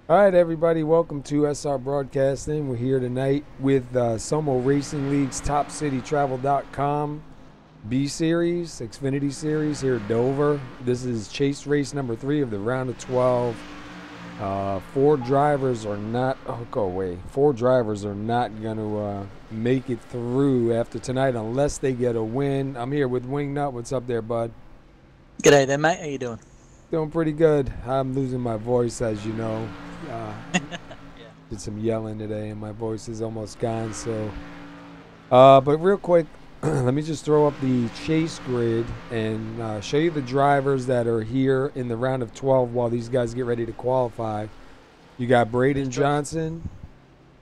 All right, everybody, welcome to SR Broadcasting. We're here tonight with SoMo Racing League's TopCityTravel.com B Series, Xfinity Series here at Dover. This is chase race number 3 of the round of 12. Four drivers are not, go away. Four drivers are not going to make it through after tonight unless they get a win. I'm here with Wingnut. What's up there, bud? G'day there, mate. How you doing? Doing pretty good. I'm losing my voice, as you know. Uh, Yeah. Did some yelling today, and my voice is almost gone. But real quick, let me just throw up the chase grid and show you the drivers that are here in the round of 12 while these guys get ready to qualify. You got Braden Johnson,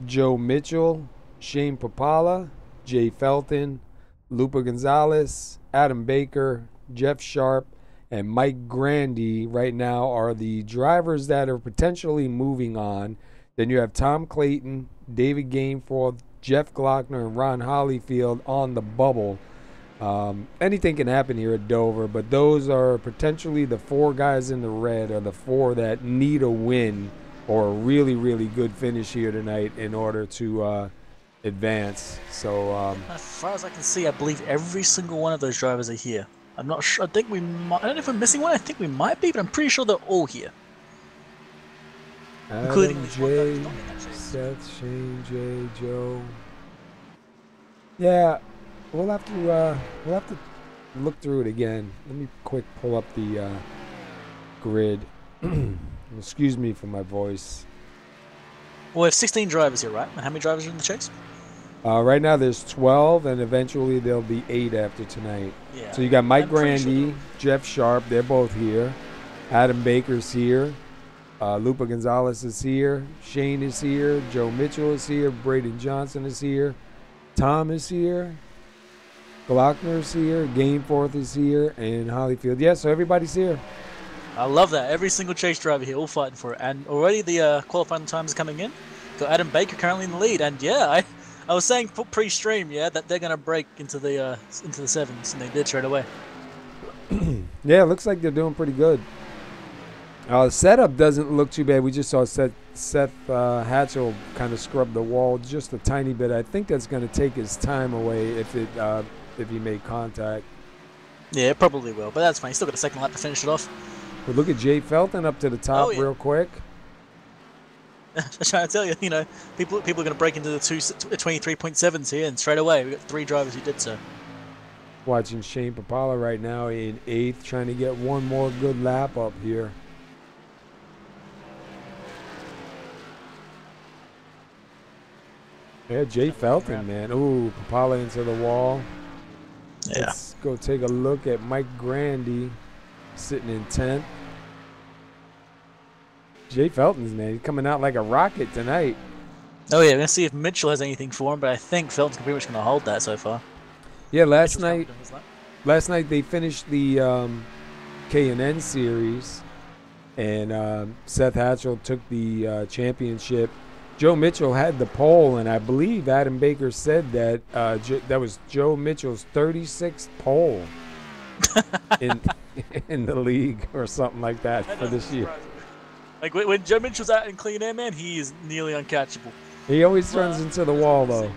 Joe Mitchell, Shane Papala, Jay Felton, Lupa Gonzalez, Adam Baker, Jeff Sharp, and Mike Grandy right now are the drivers that are potentially moving on. Then you have Tom Clayton, David Gainforth, Jeff Glockner, and Ron Hollyfield on the bubble. Anything can happen here at Dover, but those are potentially the four guys in the red, or the four that need a win or a really, really good finish here tonight in order to advance. As far as I can see, I believe every single one of those drivers are here. I'm not sure. I think we might. I don't know if we're missing one. I think we might be, but I'm pretty sure they're all here, including Adam, the one guy who's Jay, not in that chase. Seth, Shane, Jay, Joe. Yeah, we'll have to look through it again. Let me quick pull up the grid. Excuse me for my voice. Well, we have 16 drivers here, right? And how many drivers are in the chase? Right now there's 12, and eventually there'll be 8 after tonight. Yeah. So you got Mike I'm pretty Grandy, sure Jeff Sharp, they're both here. Adam Baker's here. Lupa Gonzalez is here. Shane is here. Joe Mitchell is here. Braden Johnson is here. Tom is here. Glockner's here. Gainforth is here. And Hollyfield. Yeah, so everybody's here. I love that. Every single chase driver here, all fighting for it. And already the qualifying times are coming in. Got Adam Baker currently in the lead, and yeah, I was saying pre-stream, yeah, that they're gonna break into the sevens, and they did straight away. Yeah, it looks like they're doing pretty good. The setup doesn't look too bad. We just saw Seth Hatchell kind of scrub the wall just a tiny bit. I think that's going to take his time away if he made contact. Yeah, it probably will, but that's fine. He's still got a second lap to finish it off. But look at Jay Felton up to the top real quick. I'm trying to tell you, people are going to break into the 23.7s here, and straight away we got 3 drivers who did so. Watching Shane Papala right now in 8th, trying to get one more good lap up here. Yeah, Jay Felton, man. Ooh, Papala into the wall. Yeah. Let's go take a look at Mike Grandy sitting in 10th. Jay Felton's, man, he's coming out like a rocket tonight. Oh yeah, we're gonna see if Mitchell has anything for him, but I think Felton's pretty much gonna hold that so far. Yeah, last night they finished the K&N series, and Seth Hatchell took the championship. Joe Mitchell had the pole, and I believe Adam Baker said that that was Joe Mitchell's 36th pole in the league or something like that for this year. Like when Joe Mitchell's out in clean air, man, he is nearly uncatchable. He always runs into the wall, though.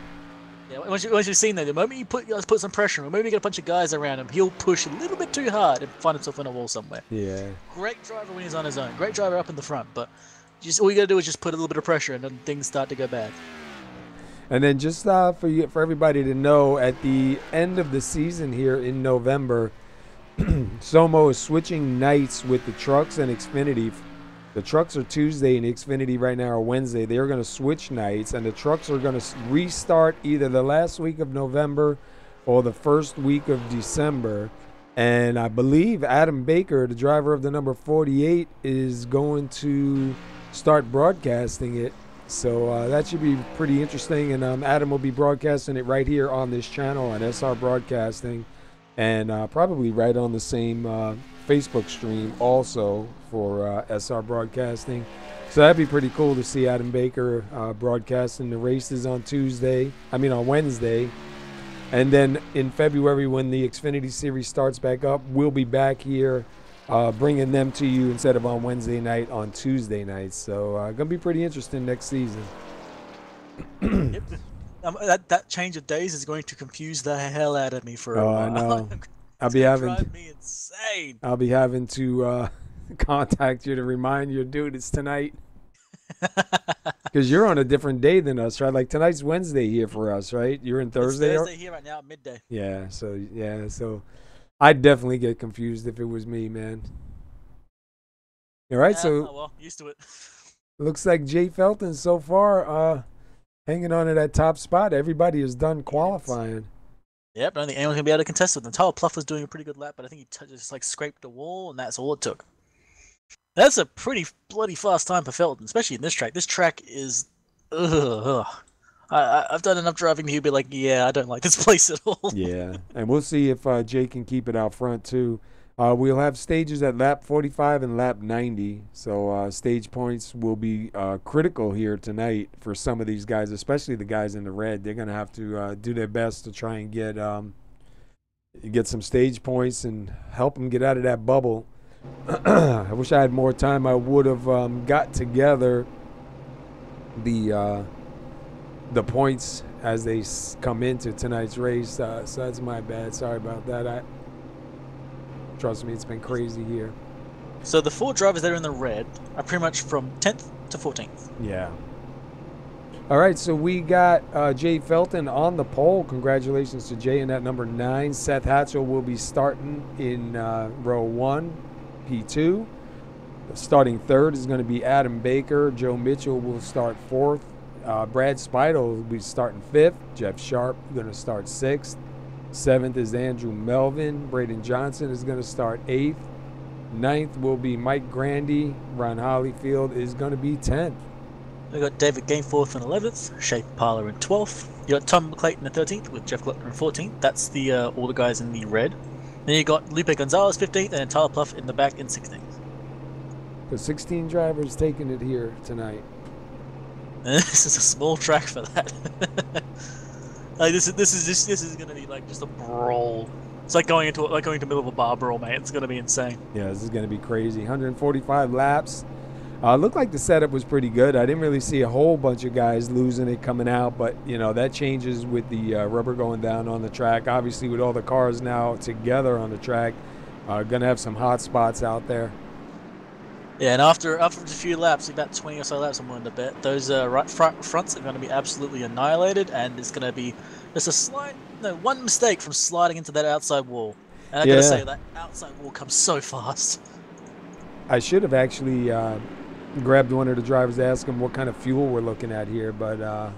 Yeah, once you've seen that, the moment you put some pressure on him, the moment you get a bunch of guys around him, he'll push a little bit too hard and find himself in a wall somewhere. Yeah. Great driver when he's on his own. Great driver up in the front, but just all you gotta do is just put a little bit of pressure, and then things start to go bad. And then just for everybody to know, at the end of the season here in November, SoMo is switching nights with the trucks and Xfinity. The trucks are Tuesday and Xfinity right now are Wednesday. They're going to switch nights, and the trucks are going to restart either the last week of November or the first week of December. And I believe Adam Baker, the driver of the number 48, is going to start broadcasting it. So that should be pretty interesting. And Adam will be broadcasting it right here on this channel on SR Broadcasting, and probably right on the same Facebook stream also for SR Broadcasting. So that'd be pretty cool to see Adam Baker broadcasting the races on Wednesday. And then in February, when the Xfinity Series starts back up, we'll be back here bringing them to you instead of on Wednesday night, on Tuesday nights. So gonna be pretty interesting next season. Yep. That change of days is going to confuse the hell out of me for a Oh, while. I know. It's going to drive me insane. I'll be having to contact you to remind you, dude, it's tonight. Because you're on a different day than us, right? Like tonight's Wednesday here for us, right? You're in Thursday. It's Thursday here right now at midday. Yeah. So I'd definitely get confused if it was me, man. All right. So well, used to it. looks like Jay Felton so far hanging on to that top spot. Everybody is done qualifying. Yep, I don't think anyone's going to be able to contest with him. Tyler Pluff was doing a pretty good lap, but I think he just like scraped the wall, and that's all it took. That's a pretty bloody fast time for Felton, especially in this track. This track is... I've done enough driving to be like, yeah, I don't like this place at all. Yeah, and we'll see if Jay can keep it out front, too. We'll have stages at lap 45 and lap 90, so stage points will be critical here tonight for some of these guys, especially the guys in the red. They're going to have to do their best to try and get some stage points and help them get out of that bubble. I wish I had more time. I would have got together the points as they come into tonight's race, so that's my bad. Sorry about that. Trust me, it's been crazy here. So the 4 drivers that are in the red are pretty much from 10th to 14th. Yeah. All right, so we got Jay Felton on the pole. Congratulations to Jay in that number 9. Seth Hatchell will be starting in row 1, P2. Starting 3rd is going to be Adam Baker. Joe Mitchell will start 4th. Brad Speidel will be starting 5th. Jeff Sharp going to start 6th. 7th is Andrew Melvin. Braden Johnson is going to start 8th. 9th will be Mike Grandy. Ron Hollyfield is going to be 10th. We got David Gainforth in 11th, Shea Parler in 12th. You got Tom McClayton in 13th with Jeff Gluckner in 14th. That's the all the guys in the red. Then you got Lupe Gonzalez 15th and then Tyler Pluff in the back in 16th. So 16 drivers taking it here tonight. This is a small track for that. Like this is gonna be like just a brawl. It's like going into the middle of a bar brawl, mate. It's gonna be insane. Yeah, this is gonna be crazy. 145 laps. Looked like the setup was pretty good. I didn't really see a whole bunch of guys losing it coming out, but you know that changes with the rubber going down on the track. Obviously, with all the cars now together on the track, gonna have some hot spots out there. Yeah, and after a few laps, about 20 or so laps, I'm willing to bet those fronts are going to be absolutely annihilated, and it's going to be just one mistake from sliding into that outside wall. And I got to say that outside wall comes so fast. I should have actually grabbed one of the drivers to ask them what kind of fuel we're looking at here, but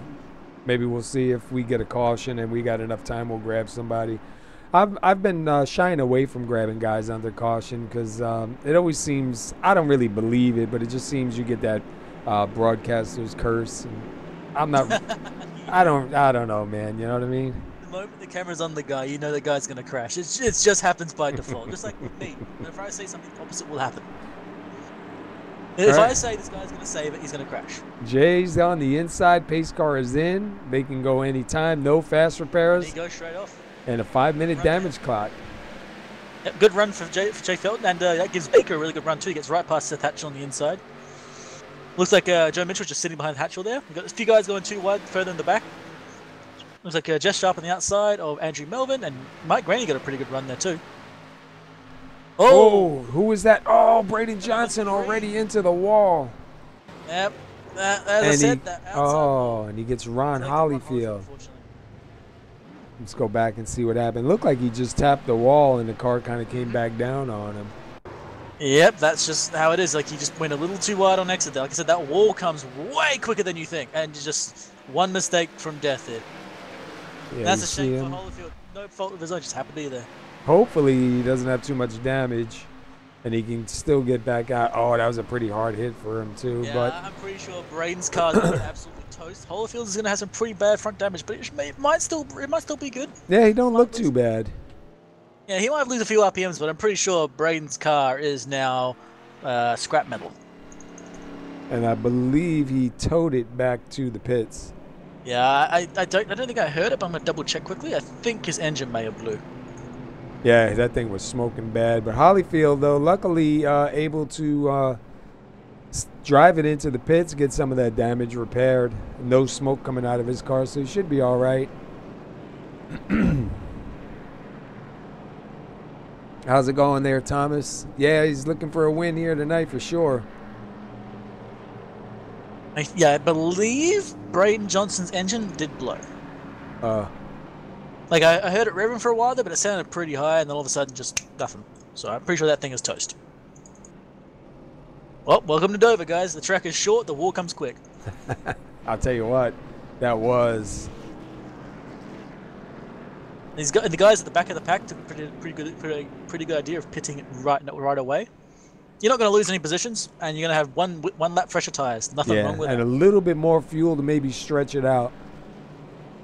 maybe we'll see if we get a caution and we got enough time. We'll grab somebody. I've been shying away from grabbing guys under caution because it always seems, I don't really believe it, but it just seems you get that broadcaster's curse. And I'm not, I don't know, man. You know what I mean? The moment the camera's on the guy, you know the guy's going to crash. It just happens by default, just like with me. If I say something opposite will happen. If I say this guy's going to save it, he's going to crash. Jay's on the inside. Pace car is in. They can go anytime. No fast repairs. He goes straight off. And a 5-minute damage clock. Yep, good run for Jay Felton, and that gives Baker a really good run too. He gets right past Seth Hatchell on the inside. Looks like Joe Mitchell just sitting behind Hatchell there. We've got a few guys going too wide further in the back. Looks like Jess Sharp on the outside of Andrew Melvin, and Mike Graney got a pretty good run there too. Oh, who was that? Oh, Braden Johnson already into the wall. Yep, as I said, that outside. And he gets Ron Hollyfield. Let's go back and see what happened. Looked like he just tapped the wall and the car kind of came back down on him. Yep, that's just how it is. Like, he just went a little too wide on exit there. Like I said, that wall comes way quicker than you think. And just one mistake from death there. Yeah, that's a shame for Holyfield. No fault of his own, just happened to be there. Hopefully he doesn't have too much damage and he can still get back out. Oh, that was a pretty hard hit for him too. Yeah, but I'm pretty sure Braden's car is going to absolutely toast. Holyfield is going to have some pretty bad front damage, but it might still be good. Yeah, he don't look too bad. Yeah, he might lose a few RPMs, but I'm pretty sure Braden's car is now scrap metal. And I believe he towed it back to the pits. Yeah, I don't think I heard it, but I'm gonna double check quickly. I think his engine may have blew. Yeah, that thing was smoking bad. But Hollyfield, though, luckily able to drive it into the pits, get some of that damage repaired. No smoke coming out of his car, so he should be all right. How's it going there, Thomas? Yeah, he's looking for a win here tonight for sure. Yeah, I believe Braden Johnson's engine did blow. Like, I heard it revving for a while there, but it sounded pretty high, and then all of a sudden, just nothing. So I'm pretty sure that thing is toast. Well, welcome to Dover, guys. The track is short, the wall comes quick. I'll tell you what, that was... The guys at the back of the pack took a pretty good idea of pitting it right away. You're not going to lose any positions, and you're going to have one lap fresher tires. Nothing wrong with that. And a little bit more fuel to maybe stretch it out.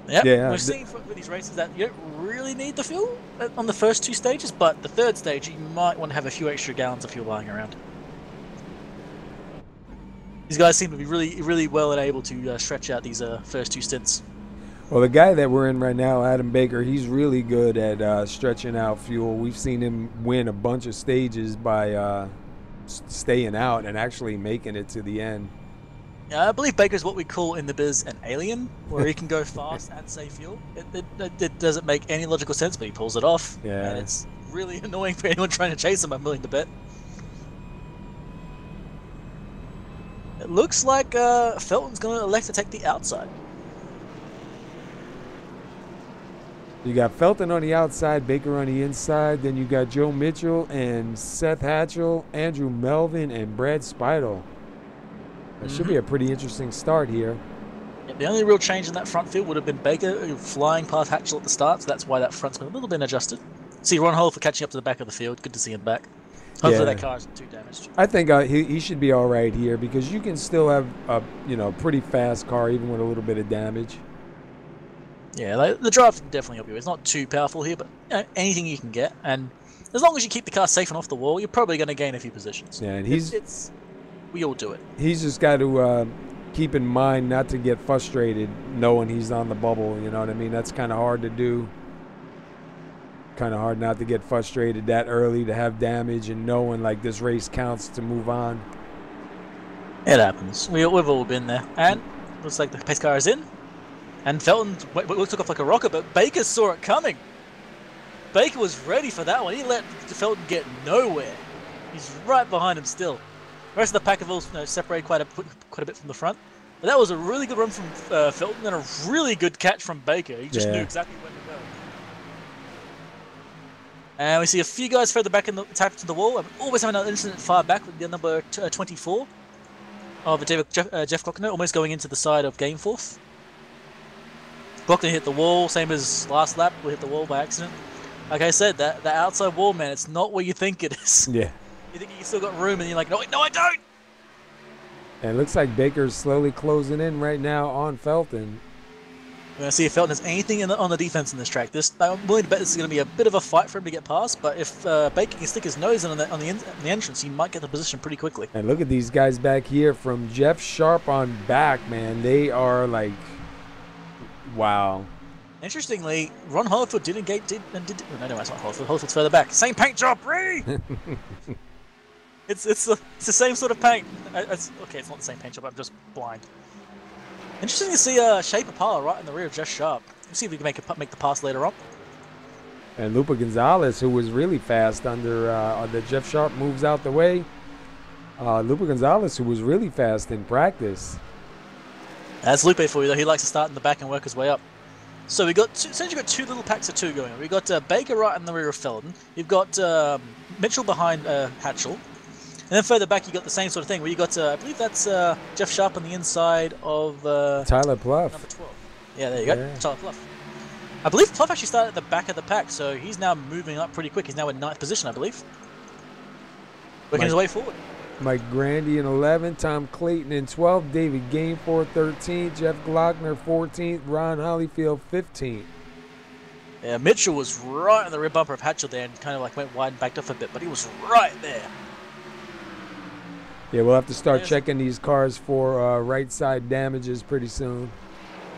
Yep. Yeah, we've seen with these races that you don't really need the fuel on the first 2 stages, but the 3rd stage you might want to have a few extra gallons of fuel lying around. These guys seem to be really well and able to stretch out these first 2 stints. Well, the guy that we're in right now, Adam Baker, he's really good at stretching out fuel. We've seen him win a bunch of stages by staying out and actually making it to the end. I believe Baker's what we call in the biz an alien, where he can go fast and save fuel. It doesn't make any logical sense, but he pulls it off. Yeah. And it's really annoying for anyone trying to chase him, I'm willing to bet. It looks like Felton's going to elect to take the outside. You got Felton on the outside, Baker on the inside. Then you got Joe Mitchell and Seth Hatchell, Andrew Melvin, and Brad Speidel. That should be a pretty interesting start here. Yeah, the only real change in that front field would have been Baker flying past Hatchell at the start, so that's why that front's been a little bit adjusted. See Ron Hall for catching up to the back of the field. Good to see him back. Hopefully that car isn't too damaged. I think he should be all right here because you can still have a pretty fast car even with a little bit of damage. Yeah, the drive can definitely help you. It's not too powerful here, but anything you can get, and as long as you keep the car safe and off the wall, you're probably going to gain a few positions. Yeah, and we all do it. He's just got to keep in mind not to get frustrated knowing he's on the bubble. You know what I mean? That's kind of hard to do. Kind of hard not to get frustrated that early, to have damage and knowing like this race counts to move on. It happens. We've all been there. And looks like the pace car is in. And Felton took off like a rocket, but Baker saw it coming. Baker was ready for that one. He let Felton get nowhere. He's right behind him still. The rest of the pack have all separated quite a bit from the front. But that was a really good run from Felton and a really good catch from Baker. He just knew exactly when to go. And we see a few guys further back in the tap to the wall. I'm always having an incident far back with the number 24 of Jeff Glockner, almost going into the side of Gameforth. Glockner hit the wall, same as last lap. We hit the wall by accident. Like I said, that outside wall, man, it's not where you think it is. Yeah. You think you still got room, and you're like, no, I don't. And it looks like Baker's slowly closing in right now on Felton. We're going to see if Felton has anything on the defense in this track. I'm willing to bet this is going to be a bit of a fight for him to get past, but if Baker can stick his nose in on the entrance, he might get the position pretty quickly. And look at these guys back here from Jeff Sharp on back, man. They are like, wow. Interestingly, Ron Holyfield did. No, it's not Holyfield. Holyfield's further back. Same paint job, Ree! It's the same sort of paint. Okay, it's not the same paint job. I'm just blind. Interesting to see Shea Papala right in the rear of Jeff Sharp. We'll see if we can make the pass later on. And Lupa Gonzalez, who was really fast under the Jeff Sharp moves out the way. Lupa Gonzalez, who was really fast in practice. That's Lupe for you, though. He likes to start in the back and work his way up. So we got essentially got 2 little packs of 2 going on. We got Baker right in the rear of Felton. You've got Mitchell behind Hatchell. And then further back, you got the same sort of thing, where you got, I believe that's Jeff Sharp on the inside of Tyler Pluff. Number 12. Yeah, there you go, Tyler Pluff. I believe Pluff actually started at the back of the pack, so he's now moving up pretty quick. He's now in 9th position, I believe. Working his way forward. Mike Grandy in 11th, Tom Clayton in 12th, David Gainforth 13th, Jeff Glockner 14th, Ron Holyfield 15th. Yeah, Mitchell was right on the rear bumper of Hatchell there and kind of like went wide and backed off a bit, but he was right there. Yeah, we'll have to start checking these cars for right side damages pretty soon.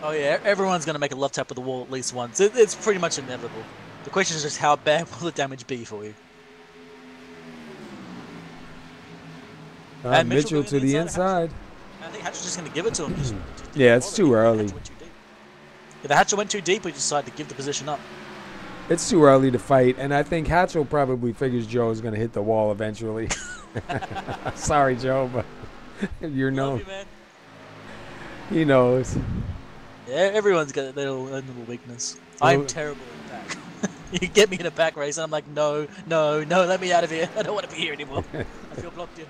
Oh yeah, everyone's going to make a love tap with the wall at least once. It's pretty much inevitable. The question is just how bad will the damage be for you? And Mitchell to the inside. I think Hatchell's just going to give it to him. Just Yeah, it's too early. If the Hatchell went too deep, we decided to give the position up. It's too early to fight, and I think Hatchell probably figures Joe's going to hit the wall eventually. Sorry, Joe, but you're known. Love you, man. He knows. Yeah, everyone's got their little weakness. I'm terrible in the pack. You get me in a pack race, and I'm like, no, let me out of here. I don't want to be here anymore. I feel blocked in.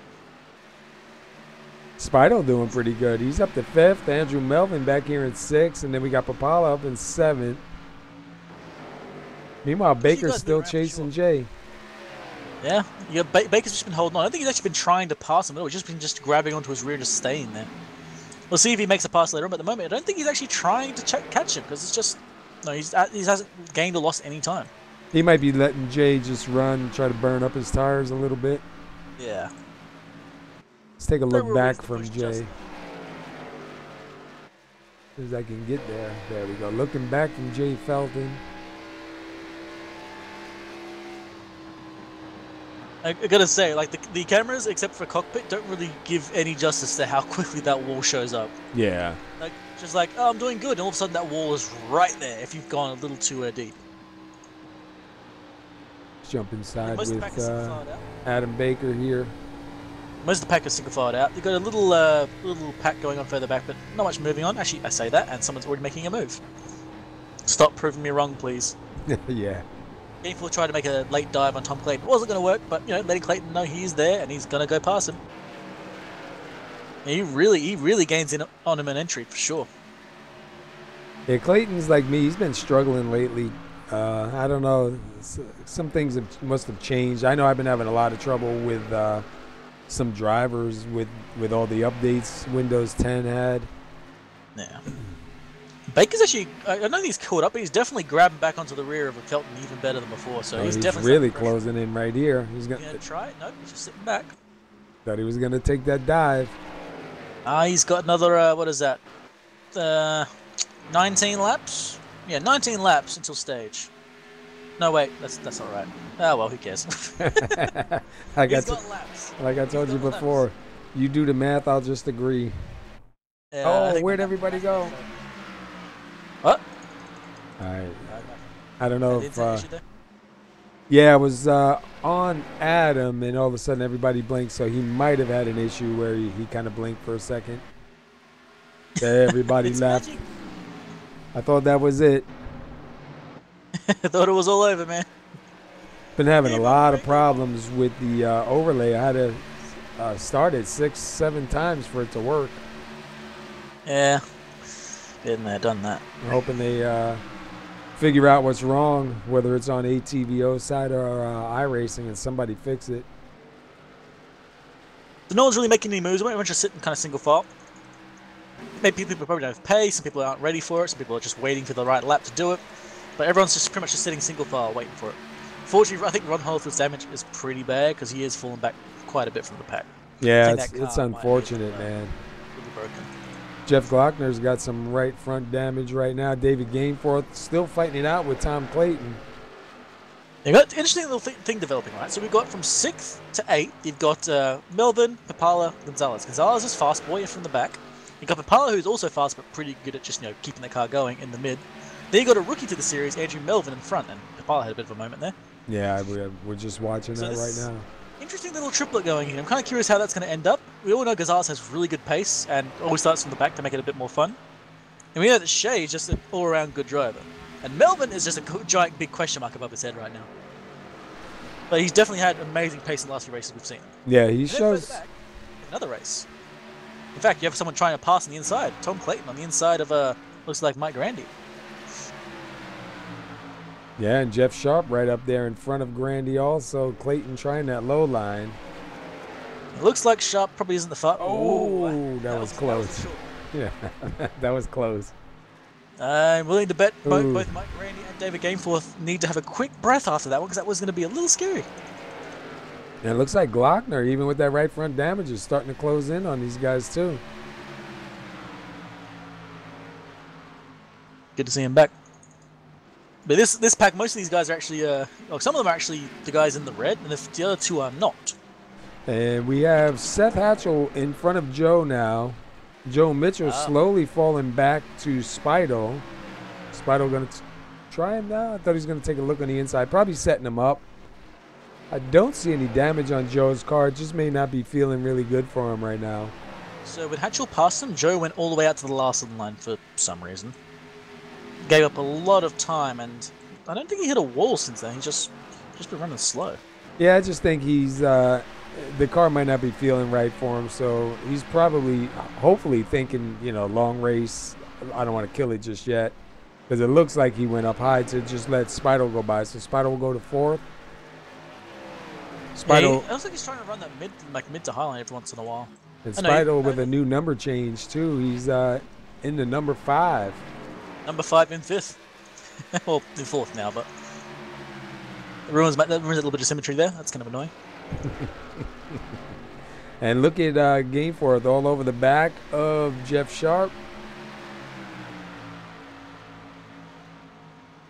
Spido doing pretty good. He's up to 5th. Andrew Melvin back here in 6th, and then we got Papala up in 7th. Meanwhile, Baker's still chasing Jay. Yeah, Baker's just been holding on. I don't think he's actually been trying to pass him at all. He's just been grabbing onto his rear and just staying there. We'll see if he makes a pass later on, but at the moment, I don't think he's actually trying to catch him, because it's just... No, he hasn't gained or lost any time. He might be letting Jay just run, try to burn up his tires a little bit. Yeah. Let's take a look back from Jay. As I can get there. There we go. Looking back from Jay Felton. I gotta say, like, the cameras, except for cockpit, don't really give any justice to how quickly that wall shows up. Yeah. Like, just like, oh, I'm doing good, and all of a sudden that wall is right there if you've gone a little too deep. Let's jump inside with Adam Baker here. Most of the pack is single filed out. You've got a little pack going on further back, but not much moving on. Actually, I say that, and someone's already making a move. Stop proving me wrong, please. Yeah. Gainful tried to make a late dive on Tom Clayton. It wasn't going to work, but, you know, letting Clayton know he's there, and he's going to go past him. Yeah, he really gains in on him an entry, for sure. Yeah, Clayton's like me. He's been struggling lately. I don't know. Some things must have changed. I know I've been having a lot of trouble with some drivers with all the updates Windows 10 had. Yeah. Baker's actually, I know he's caught up, but he's definitely grabbing back onto the rear of a Felton even better than before. So he's definitely really closing in right here. He's gonna try it. Nope, he's just sitting back. Thought he was gonna take that dive. He's got another. What is that? 19 laps. Yeah, 19 laps until stage. No, wait, that's not right. Oh well, who cares? Like I told you before, laps. You do the math, I'll just agree. Yeah, where'd everybody go? What? Alright. I don't know if... yeah, I was on Adam, and all of a sudden everybody blinked, so he might have had an issue where he kind of blinked for a second. Everybody left. Magic. I thought that was it. I thought it was all over, man. Been having a lot of problems with the overlay. I had to start it 6-7 times for it to work. Yeah. Been there, done that. I'm hoping they figure out what's wrong, whether it's on ATVO side or iRacing, and somebody fix it. So no one's really making any moves. Everyone's just sitting kind of single file. Maybe people probably don't have pace. Some people aren't ready for it. Some people are just waiting for the right lap to do it. But everyone's just pretty much just sitting single file waiting for it. Fortunately, I think Ron Holfield's damage is pretty bad because he is falling back quite a bit from the pack. Yeah, it's unfortunate, man. Really broken. Jeff Glockner's got some right front damage right now. David Gainforth still fighting it out with Tom Clayton. You've got an interesting little thing developing, right? So we've got from 6th to 8th, you've got Melvin, Papala, Gonzalez. Gonzalez is fast boy from the back. You've got Papala, who's also fast but pretty good at just, you know, keeping the car going in the mid. Then you got a rookie to the series, Andrew Melvin in front, and Papala had a bit of a moment there. Yeah, we're just watching that right now. Interesting little triplet going here. I'm kind of curious how that's going to end up. We all know Gonzalez has really good pace and always starts from the back to make it a bit more fun. And we know that Shea is just an all-around good driver. And Melvin is just a giant big question mark above his head right now. But he's definitely had amazing pace in the last few races we've seen. Yeah, he shows... Back, another race. In fact, you have someone trying to pass on the inside. Tom Clayton on the inside of, looks like Mike Grandy. Yeah, and Jeff Sharp right up there in front of Grandy also. Clayton trying that low line. It looks like Sharp probably isn't the far. Oh, that was close. Yeah, that was close. I'm willing to bet both Mike Grandy and David Gainforth need to have a quick breath after that one because that was going to be a little scary. And it looks like Glockner, even with that right front damage, is starting to close in on these guys too. Good to see him back. But this pack, most of these guys are actually, well, some of them are actually the guys in the red, and the other two are not. And we have Seth Hatchell in front of Joe now. Joe Mitchell slowly falling back to Spidle. Spidle going to try him now? I thought he was going to take a look on the inside. Probably setting him up. I don't see any damage on Joe's car. It just may not be feeling really good for him right now. So with Hatchell past him, Joe went all the way out to the last of the line for some reason. Gave up a lot of time, and I don't think he hit a wall since then. He's just been running slow. Yeah, I just think he's the car might not be feeling right for him, so he's probably, hopefully thinking, you know, long race. I don't want to kill it just yet, because it looks like he went up high to just let Spidle go by. So Spidle will go to fourth. Spidle. Yeah, I looks like he's trying to run that mid to highline every once in a while. And Spidle with a new number change too. He's in the number 5. Number 5 in 5th. Well, in 4th now, but that ruins a little bit of symmetry there. That's kind of annoying. And look at Gameforth all over the back of Jeff Sharp.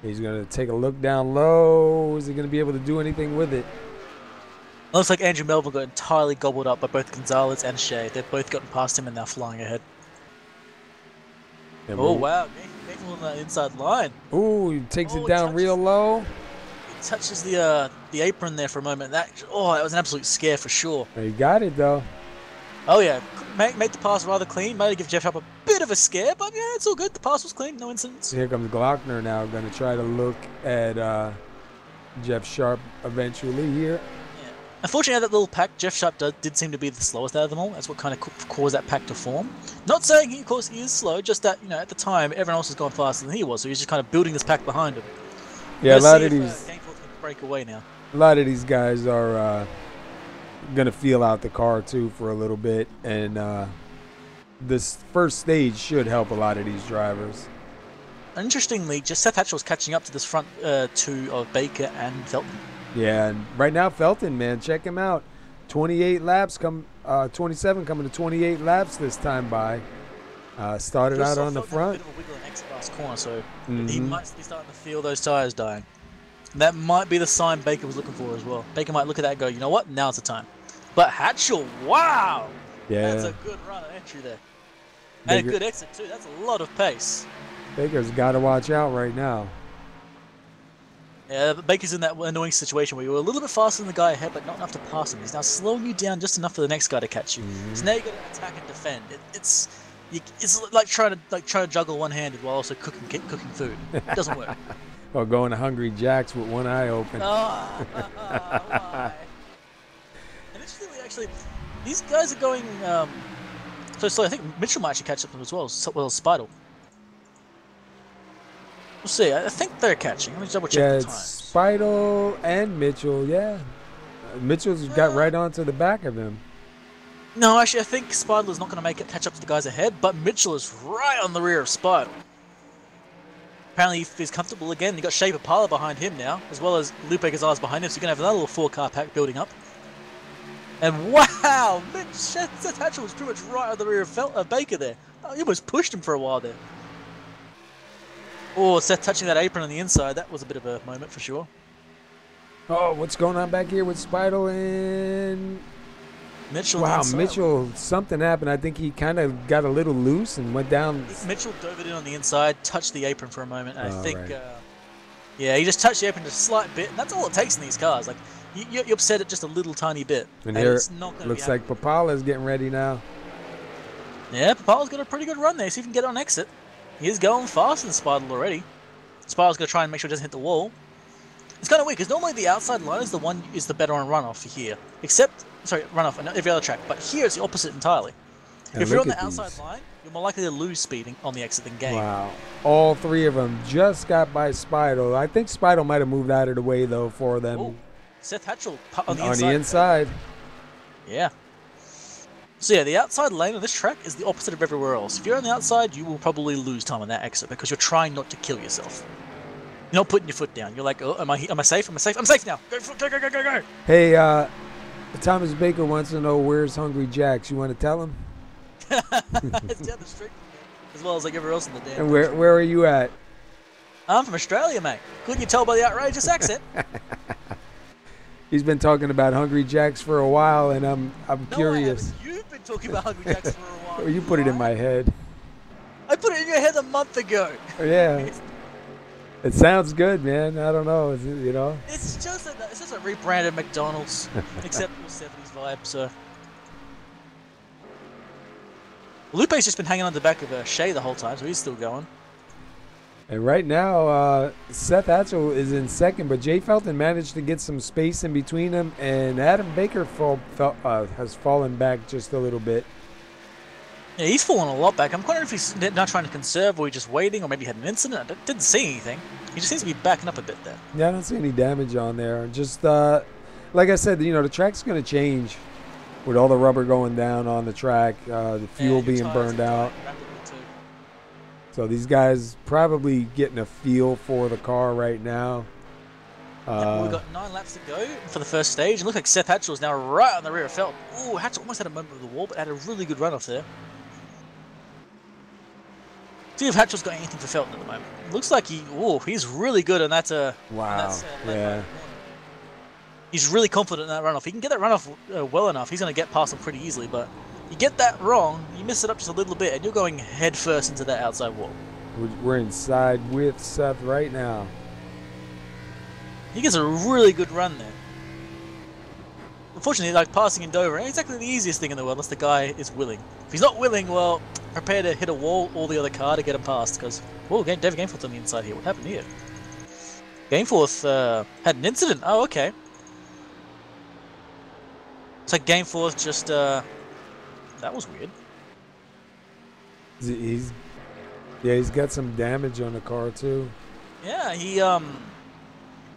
He's going to take a look down low. Is he going to be able to do anything with it? Looks like Andrew Melville got entirely gobbled up by both Gonzalez and Shea. They've both gotten past him and now flying ahead. Yeah, oh, wow. Gainful on the inside line. Ooh, he takes it down real low. He touches the apron there for a moment. That was an absolute scare for sure. He got it, though. Oh, yeah. Make the pass rather clean. Might have given Jeff Sharp a bit of a scare, but yeah, it's all good. The pass was clean. No incidents. Here comes Glockner now. Going to try to look at Jeff Sharp eventually here. Unfortunately, that little pack, Jeff Sharp did seem to be the slowest out of them all. That's what kind of caused that pack to form. Not saying, of course, he is slow, just that, you know, at the time, everyone else was going faster than he was, so he's just kind of building this pack behind him. Yeah, a lot of these... Gainful can break away now. A lot of these guys are going to feel out the car, too, for a little bit, and this first stage should help a lot of these drivers. Interestingly, just Seth Hatchell was catching up to this front two of Baker and Felton. Yeah, and right now Felton, man, check him out. 28 laps, 27 coming to 28 laps this time by. Started out on the front. A bit of a wiggle in exit last corner, so he might be starting to feel those tires dying. That might be the sign Baker was looking for as well. Baker might look at that and go, you know what, now's the time. But Hatchell, wow! Yeah. That's a good run and entry there. And a good exit too, that's a lot of pace. Baker's got to watch out right now. Yeah, Baker's in that annoying situation where you were a little bit faster than the guy ahead, but not enough to pass him. He's now slowing you down just enough for the next guy to catch you. So now you got to attack and defend. It's like trying to juggle one-handed while also cooking food. It doesn't work. Or going to Hungry Jack's with one eye open. Why? And interestingly, actually, these guys are going so slow. I think Mitchell might actually catch up to them as well as Spidle. We'll see. I think they're catching. Let me double check the times. It's Spidle and Mitchell. Yeah, Mitchell's got right onto the back of him. No, actually, I think Spidle is not going to catch up to the guys ahead, but Mitchell is right on the rear of Spidle. Apparently, he's comfortable again. You got Shea Papala behind him now, as well as Lupe Gonzalez behind him. So you're going to have another little 4-car pack building up. And wow, Seth Hatchell was pretty much right on the rear of Baker there. Oh, he almost pushed him for a while there. Oh, Seth touching that apron on the inside. That was a bit of a moment for sure. Oh, what's going on back here with Spidle and Mitchell? Wow, Mitchell, something happened. I think he kind of got a little loose and went down. Mitchell dove it in on the inside, touched the apron for a moment. And I think, yeah, he just touched the apron just a slight bit. And that's all it takes in these cars. Like, you upset it just a little tiny bit. And here it's not gonna looks like Papala's getting ready now. Yeah, Papala's got a pretty good run there. See if he can get on exit. He's going faster than Spidle already. Spidle's going to try and make sure he doesn't hit the wall. It's kind of weird, because normally the outside line is the better on runoff here. Runoff on every other track. But here it's the opposite entirely. If you're on the outside line, you're more likely to lose speed on the exit than gain. Wow. All three of them just got by Spidle. I think Spidle might have moved out of the way, though, for them. Ooh, Seth Hatchell on the inside. Yeah. So yeah, the outside lane on this track is the opposite of everywhere else. If you're on the outside, you will probably lose time on that exit because you're trying not to kill yourself. You're not putting your foot down. You're like, oh, am I safe? Am I safe? I'm safe now. Go. Hey, Thomas Baker wants to know where's Hungry Jack's. You want to tell him? It's down the street, as well as like everywhere else in the damn. And where are you at? I'm from Australia, mate. Couldn't you tell by the outrageous accent? He's been talking about Hungry Jacks for a while, and I'm No, curious. I haven't. You've been talking about Hungry Jacks for a while. Or you put it in my head. I put it in your head a month ago. Yeah. It sounds good, man. I don't know. You know? It's just a rebranded McDonald's, except with 70s vibe, so. Lupe's just been hanging on the back of Shea the whole time, so he's still going. And right now, Seth Hatchell is in second, but Jay Felton managed to get some space in between them, and Adam Baker has fallen back just a little bit. Yeah, he's fallen a lot back. I'm wondering if he's not trying to conserve, or he's just waiting, or maybe he had an incident. I didn't see anything. He just seems to be backing up a bit there. Yeah, I don't see any damage on there. Just like I said, you know, the track's going to change with all the rubber going down on the track, the fuel being burned out. So these guys probably getting a feel for the car right now. We've got 9 laps to go for the first stage. And look like Seth Hatchell is now right on the rear of Felton. Ooh, Hatchell almost had a moment with the wall, but had a really good run off there. See if Hatchell's got anything for Felton at the moment. Looks like he's really good on that. Wow. Yeah. He's really confident in that runoff. He can get that runoff well enough. He's going to get past him pretty easily, but you get that wrong, you miss it up just a little bit, and you're going head first into that outside wall. We're inside with Seth right now. He gets a really good run there. Unfortunately, like passing in Dover ain't exactly the easiest thing in the world unless the guy is willing. If he's not willing, well, prepare to hit a wall or the other car to get him past, because, whoa, David Gameforth on the inside here. What happened here? Gameforth had an incident. Oh, okay. It's like Gameforth just, that was weird. He's got some damage on the car too. Yeah, I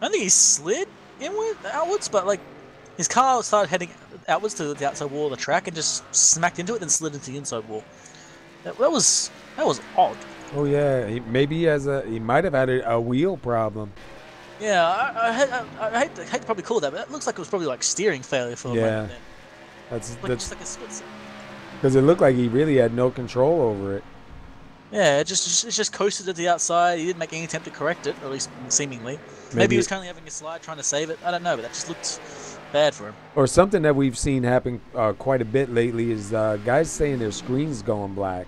don't think he slid outwards, but like his car started heading outwards to the outside wall of the track and just smacked into it, then slid into the inside wall. That was odd. Oh yeah, he might have had a wheel problem. Yeah, I hate to probably call that, but that looks like it was probably like steering failure for him. Yeah, that's just like a split second. Because it looked like he really had no control over it. Yeah, it just coasted to the outside. He didn't make any attempt to correct it, or at least seemingly. Maybe he was currently having a slide trying to save it. I don't know, but that just looked bad for him. Or something that we've seen happen quite a bit lately is guys saying their screen's going black.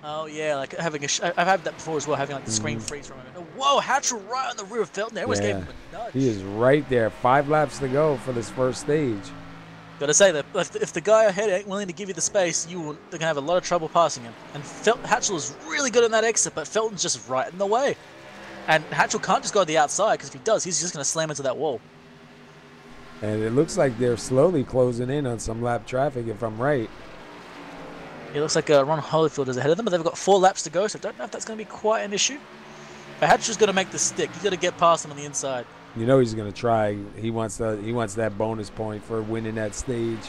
Oh yeah, like having I've had that before as well, having like the screen freeze from it. Whoa, Hatchell right on the rear of Felton there. Almost gave him a nudge. He is right there. 5 laps to go for this first stage. Gotta say that if the guy ahead ain't willing to give you the space, they're gonna have a lot of trouble passing him. And Hatchell is really good in that exit, but Felton's just right in the way. And Hatchell can't just go to the outside, because if he does, he's just gonna slam into that wall. And it looks like they're slowly closing in on some lap traffic, if I'm right. It looks like Ron Holyfield is ahead of them, but they've got 4 laps to go, so I don't know if that's gonna be quite an issue. But Hatchell's gonna make the stick. He's gonna get past him on the inside. You know he's gonna try. He wants that bonus point for winning that stage.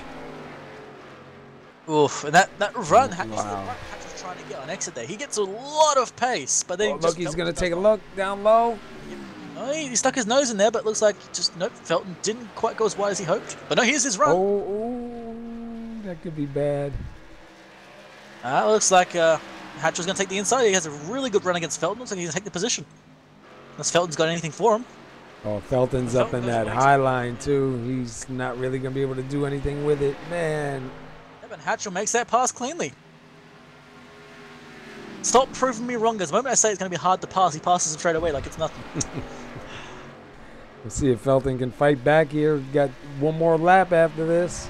Oof! And that run, Hatchell's trying to get on exit there. He gets a lot of pace, but then look, he's gonna take a look down low. Oh, he stuck his nose in there, but looks like Felton didn't quite go as wide as he hoped. But no, here's his run. Oh, that could be bad. Looks like Hatchell's gonna take the inside. He has a really good run against Felton. Looks like he's gonna take the position. Unless Felton's got anything for him. Oh, Felton's up in that high line, too. He's not really going to be able to do anything with it. Man. Yeah, but Hatchell makes that pass cleanly. Stop proving me wrong, guys. The moment I say it's going to be hard to pass, he passes him straight away like it's nothing. Let's see if Felton can fight back here. Got one more lap after this.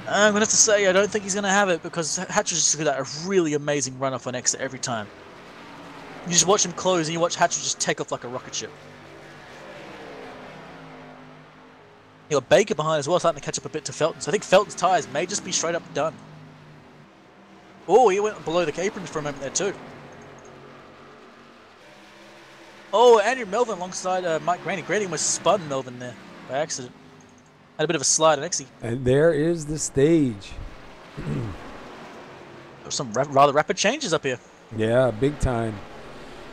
I'm going to have to say I don't think he's going to have it, because Hatchell's just got a really amazing run off on exit every time. You just watch him close, and you watch Hatchell just take off like a rocket ship. You got Baker behind as well, starting to catch up a bit to Felton. So I think Felton's tyres may just be straight up done. Oh, he went below the apron for a moment there too. Oh, Andrew Melvin alongside Mike Graney. Graney almost spun Melvin there by accident. Had a bit of a slide and actually. And there is the stage. There's some rather rapid changes up here. Yeah, big time.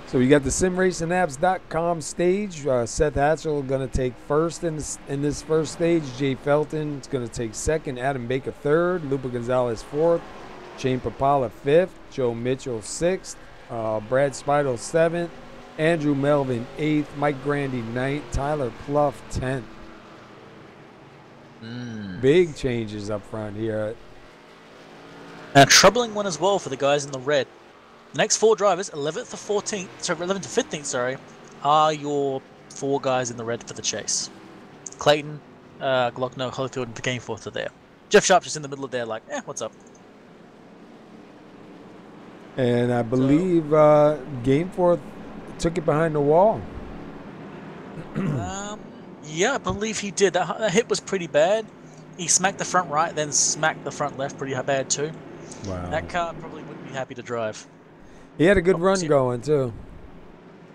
So we got the simracingapps.com stage. Seth Hatchell going to take first in this first stage. Jay Felton is going to take second. Adam Baker third. Lupa Gonzalez fourth. Shane Papala fifth. Joe Mitchell sixth. Brad Spidle seventh. Andrew Melvin 8th, Mike Grandy 9th, Tyler Pluff 10th. Big changes up front here. And a troubling one as well for the guys in the red. The next 4 drivers, 11th to 14th, sorry, 11th to 15th, sorry, are your 4 guys in the red for the chase. Clayton, Glockner, Holyfield, and Gameforth are there. Jeff Sharp just in the middle of there, like, what's up? And I believe Gameforth took it behind the wall. Yeah, I believe he did. That hit was pretty bad. He smacked the front right, then smacked the front left pretty bad too. Wow. That car probably wouldn't be happy to drive. He had a good run going too.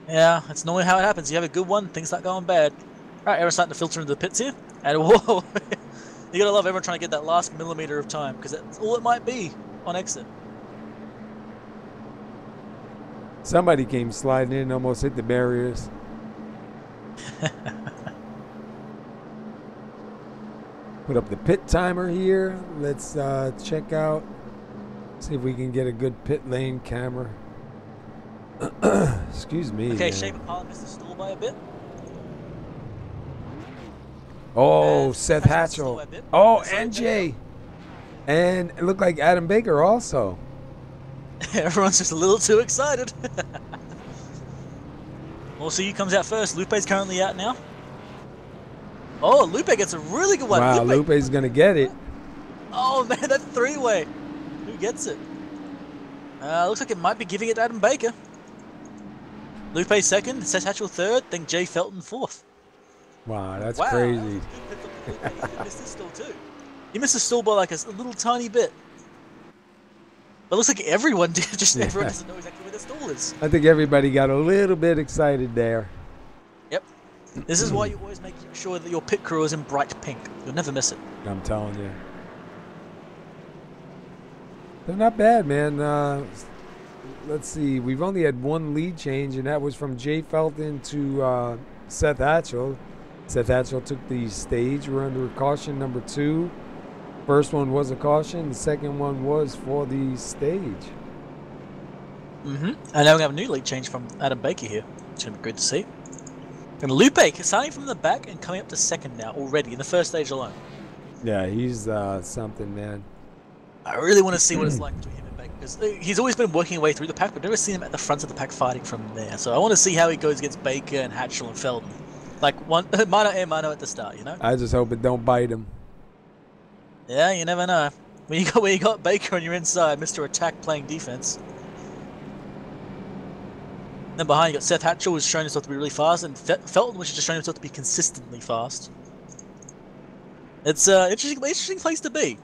Yeah, it's normally how it happens. You have a good one, things start going bad. Alright, everyone's starting to filter into the pits here. And whoa! You gotta love everyone trying to get that last millimeter of time, because that's all it might be on exit. Somebody came sliding in, almost hit the barriers. Put up the pit timer here. Let's check out, see if we can get a good pit lane camera. Excuse me. Okay, man. Shane McPartland missed the stall by a bit. Oh, Seth Hatchell. Oh, NJ. And it looked like Adam Baker also. Everyone's just a little too excited. We'll see who comes out first. Lupe's currently out now. Oh, Lupe gets a really good one. Wow, Lupe's going to get it. Oh, man, that 3-way. Who gets it? Looks like it might be giving it to Adam Baker. Lupe second, Seth Hatchell third, then Jay Felton fourth. Wow, that's crazy. He missed the stall too. He missed the stall by like a little tiny bit. But it looks like everyone did. Just everyone doesn't know exactly where the stall is. I think everybody got a little bit excited there. Yep. This is why you always make sure that your pit crew is in bright pink. You'll never miss it. I'm telling you. They're not bad, man. Let's see. We've only had one lead change, and that was from Jay Felton to Seth Hatchell. Seth Hatchell took the stage. We're under caution number 2. First one was a caution. The second one was for the stage. And now we have a new lead change from Adam Baker here. It's going to be good to see. And Lupe starting from the back and coming up to second now already in the first stage alone. Yeah, he's something, man. I really want to see what it's like between him and Baker, because he's always been working his way through the pack, but never seen him at the front of the pack fighting from there. So I want to see how he goes against Baker and Hatchell and Felton. Like one mano a mano at the start, you know? I just hope it don't bite him. Yeah, you never know. When you got Baker on your inside, Mr. Attack playing defense. Then behind you got Seth Hatchell, who's shown himself to be really fast, and Felton, which has just shown himself to be consistently fast. It's an interesting place to be.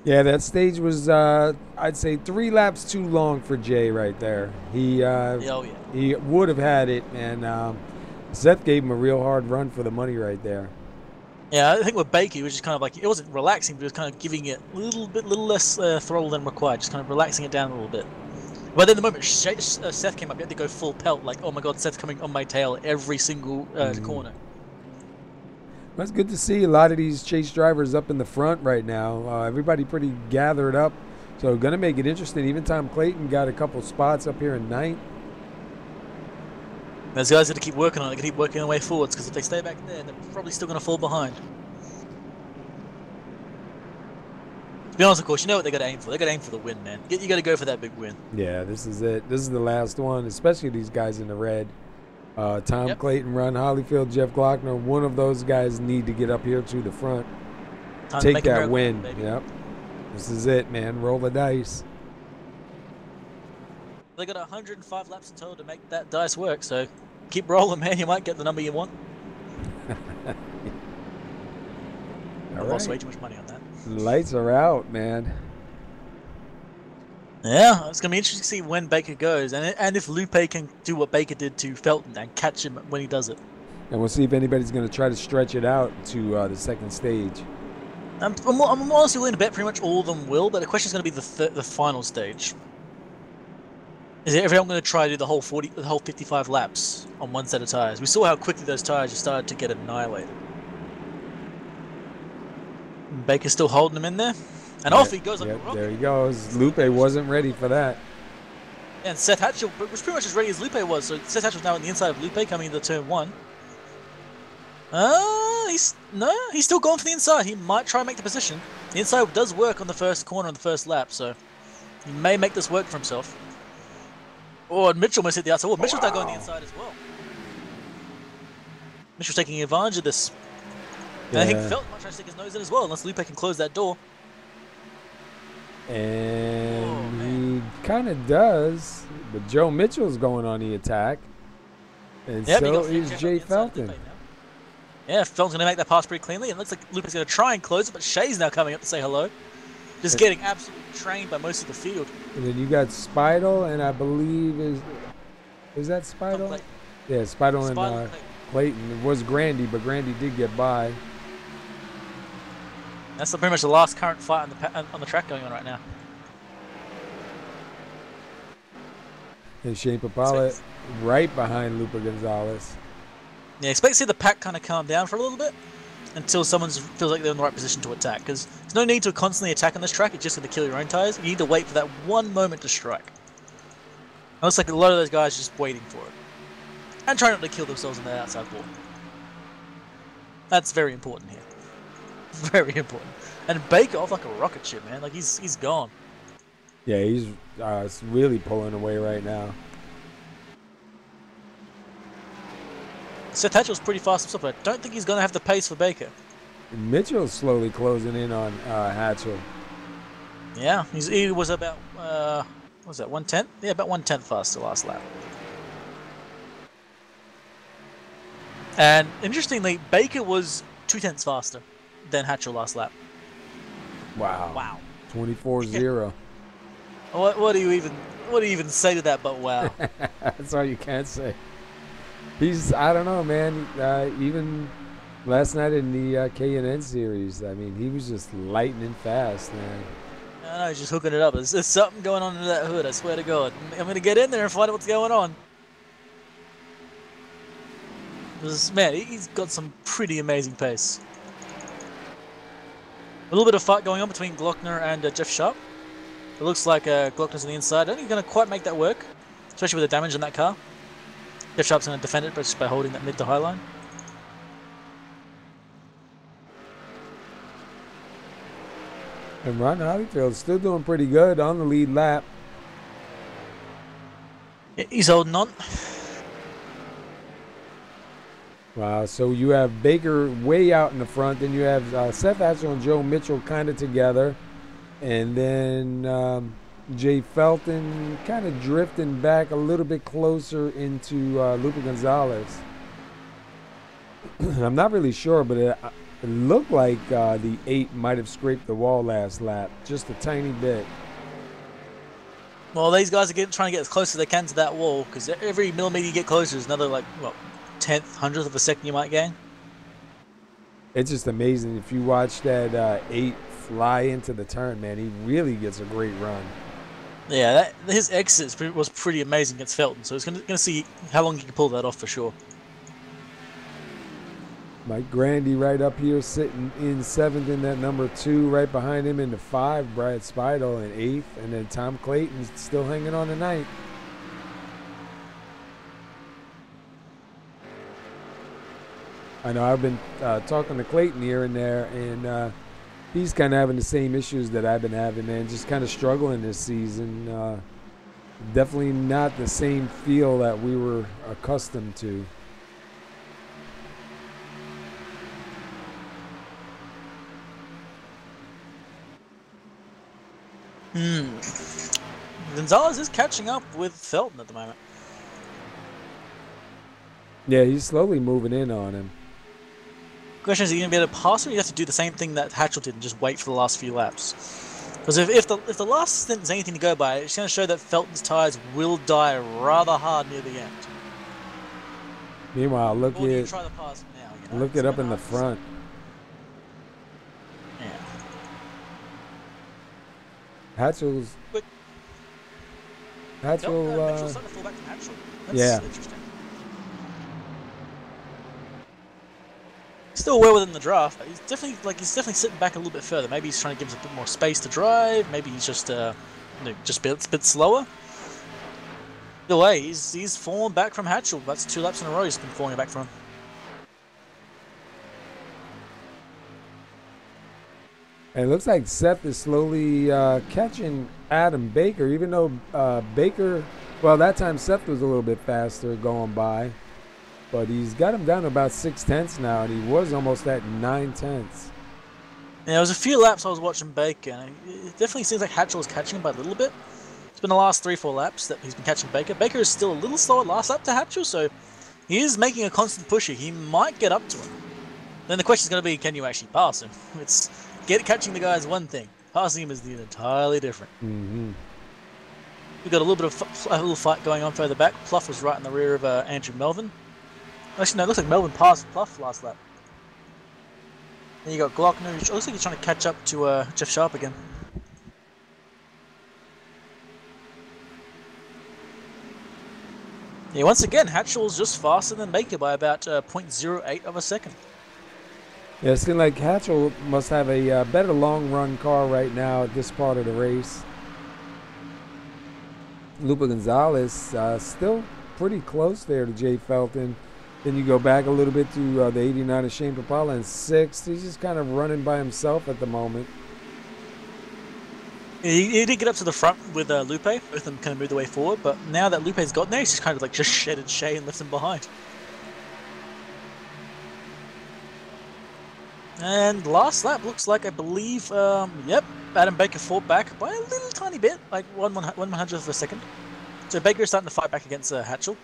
Yeah, that stage was, I'd say, 3 laps too long for Jay right there. He he would have had it, and Seth gave him a real hard run for the money right there. Yeah, I think with Baker, he was just kind of like, it wasn't relaxing, but he was kind of giving it a little less throttle than required, just kind of relaxing it down a little bit. But then the moment Seth came up, he had to go full pelt, like, oh my god, Seth's coming on my tail every single corner. That's good to see a lot of these chase drivers up in the front right now. Everybody pretty gathered up, so going to make it interesting. Even Tom Clayton got a couple spots up here in 9th. Those guys got to keep working on it, keep working their way forwards, because if they stay back there, they're probably still going to fall behind. To be honest, of course, you know what they got to aim for. They got to aim for the win, man. You got to go for that big win. Yeah, this is it. This is the last one, especially these guys in the red. Tom Clayton, Ron Holyfield, Jeff Glockner. One of those guys need to get up here to the front. Take that win. Yep. This is it, man. Roll the dice. They got 105 laps in total to make that dice work, so keep rolling, man. You might get the number you want. I lost way too much money on that. Lights are out, man. Yeah, it's going to be interesting to see when Baker goes, and if Lupe can do what Baker did to Felton and catch him when he does it. And we'll see if anybody's going to try to stretch it out to the second stage. I'm honestly willing to bet pretty much all of them will, but the question is going to be the final stage. Is everyone going to try to do the whole 55 laps on one set of tires? We saw how quickly those tires just started to get annihilated. Baker's still holding them in there. And off he goes like a rocket. There he goes. Lupe wasn't ready for that. And Seth Hatchell was pretty much as ready as Lupe was, so Seth Hatchell's now on the inside of Lupe coming into turn 1. He's still going for the inside. He might try and make the position. The inside does work on the first corner on the first lap, so he may make this work for himself. Oh, and Mitchell must hit the outside. Oh, Mitchell's now going the inside as well. Mitchell's taking advantage of this. And I think Felton might try to stick his nose in as well, unless Lupe can close that door. And he kind of does, but Joe Mitchell's going on the attack. And so is Jay Felton. Yeah, Felton's going to make that pass pretty cleanly. It looks like Lupe's going to try and close it, but Shay's now coming up to say hello. Just getting absolutely trained by most of the field. And then you got Spidel, and I believe is that Spidel? Yeah, Spidel and Clayton. It was Grandy, but Grandy did get by. That's pretty much the last current fight on the track going on right now. And Shane Papala right behind Lupe Gonzalez. Yeah, expect to see the pack kind of calm down for a little bit until someone feels like they're in the right position to attack. Because there's no need to constantly attack on this track. It's just going to kill your own tires. You need to wait for that one moment to strike. It looks like a lot of those guys are just waiting for it. And trying not to kill themselves on that outside wall. That's very important here. Very important. And Baker off like a rocket ship, man. Like he's gone. Yeah, he's really pulling away right now. Seth Hatchell's pretty fast himself, but I don't think he's going to have the pace for Baker. Mitchell's slowly closing in on Hatchell. Yeah, he was about, what was that, 1/10? Yeah, about 1/10 faster last lap. And interestingly, Baker was 2/10 faster than Hatchell last lap. Wow. Wow. 24-0. What do you even say to that but wow? That's all you can say. I don't know, man. Even last night in the K&N series, I mean, he was just lightning fast, man. I know, he's just hooking it up. There's something going on under that hood, I swear to God. I'm going to get in there and find out what's going on. Man, he's got some pretty amazing pace. A little bit of fight going on between Glockner and Jeff Sharp. It looks like Glockner's on the inside. I don't think he's going to quite make that work, especially with the damage on that car. Jeff Sharp's going to defend it just by holding that mid to high line. And Ron Holyfield's still doing pretty good on the lead lap. He's holding on. Wow, so you have Baker way out in the front. Then you have Seth Hatchell and Joe Mitchell kind of together. And then Jay Felton kind of drifting back a little bit closer into Lupe Gonzalez. I'm not really sure, but it looked like the 8 might have scraped the wall last lap, just a tiny bit. Well, these guys are trying to get as close as they can to that wall, because every millimeter you get closer is another, like, what, 10th, 100th of a second you might gain. It's just amazing. If you watch that 8 fly into the turn, man, he really gets a great run. Yeah, his exit was pretty amazing against Felton, so it's going to see how long he can pull that off for sure. Mike Grandy right up here sitting in 7th in that number 2. Right behind him in the 5, Brad Spidel in 8th. And then Tom Clayton's still hanging on the 9th. I know I've been talking to Clayton here and there, and he's kind of having the same issues that I've been having, man. Just kind of struggling this season. Definitely not the same feel that we were accustomed to. Gonzalez is catching up with Felton at the moment. Yeah, he's slowly moving in on him. Question is, are you going to be able to pass him, or you have to do the same thing that Hatchell did and just wait for the last few laps? Because if the last stint is anything to go by, it's going to show that Felton's tyres will die rather hard near the end. Meanwhile, look or do you at try the pass now, you know? look it up in the front. Yeah. Hatchell's. Hatchell. Mitchell's starting to fall back to Hatchell. That's yeah. Interesting. Still well within the draft. He's definitely sitting back a little bit further. Maybe he's trying to give us a bit more space to drive. Maybe he's just just a bit slower. The way he's fallen back from Hatchell. That's 2 laps in a row he's been falling back from. And it looks like Seth is slowly catching Adam Baker, even though Baker, well, that time Seth was a little bit faster going by. But he's got him down to about 6/10 now, and he was almost at 9/10. Yeah, there was a few laps I was watching Baker, and it definitely seems like Hatchell is catching him by a little bit. It's been the last 3-4 laps that he's been catching Baker. Baker is still a little slower last lap to Hatchell, so he is making a constant push here. He might get up to him. Then the question is going to be, can you actually pass him? Catching the guy is one thing. Passing him is the entirely different. Mm-hmm. We've got a little bit of a little fight going on further back. Pluff was right in the rear of Andrew Melvin. Actually, no, it looks like Melvin passed Pluff last lap. Then you got Glockner, who looks like he's trying to catch up to Jeff Sharp again. Yeah, once again, Hatchell's just faster than Baker by about 0.08 of a second. Yeah, it seems like Hatchell must have a better long-run car right now at this part of the race. Lupa Gonzalez still pretty close there to Jay Felton. Then you go back a little bit to the 89 of Shane Papala in 6th. He's just kind of running by himself at the moment. He did get up to the front with Lupe. Both of them kind of moved the way forward, but now that Lupe's gotten there, he's just kind of like just shedded Shay and left him behind. And last lap looks like, I believe, yep, Adam Baker fought back by a little tiny bit, like 1/100th of a second. So Baker's starting to fight back against Hatchell.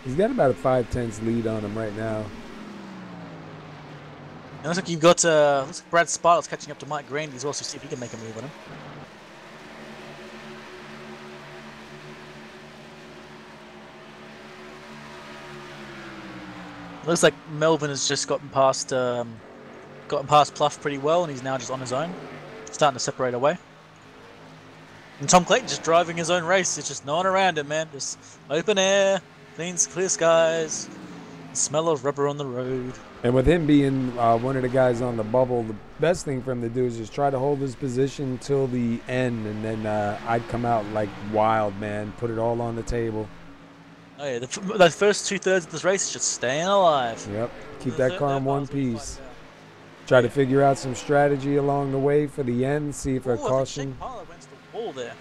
He's got about a 5/10 lead on him right now. It looks like you've got looks like Brad Spartle's catching up to Mike Grandy as well, so see if he can make a move on him. It looks like Melvin has just gotten past Pluff pretty well, and he's now just on his own, starting to separate away. And Tom Clayton just driving his own race. There's just no one around him, man. Just open air, clear skies, the smell of rubber on the road. And with him being one of the guys on the bubble, the best thing for him to do is just try to hold his position till the end, and then I'd come out like wild, man. Put it all on the table. Oh yeah, the first 2/3 of this race is just staying alive. Yep, keep that car in one piece. Try to figure out some strategy along the way for the end, see if a caution. I think Shake went to the wall there.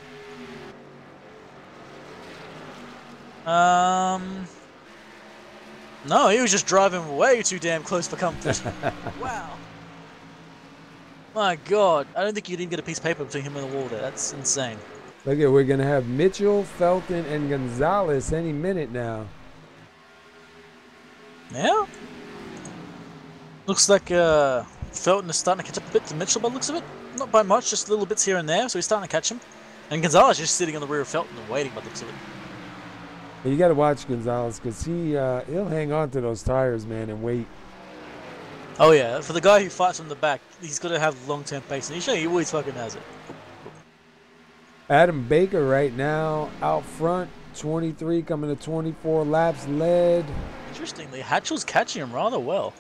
No, he was just driving way too damn close for comfort. Wow. My God, I don't think you'd even get a piece of paper between him and the wall there. That's insane. Look at, we're going to have Mitchell, Felton, and Gonzalez any minute now. Yeah? Looks like Felton is starting to catch up a bit to Mitchell by the looks of it. Not by much, just little bits here and there, so he's starting to catch him. And Gonzalez just sitting on the rear of Felton and waiting by the looks of it. You got to watch Gonzalez because he'll hang on to those tires, man, and wait. Oh yeah, for the guy who fights from the back, he's got to have long-term pace, and he always fucking has it. Adam Baker right now out front, 23 coming to 24 laps led. Interestingly, Hatchell's catching him rather well.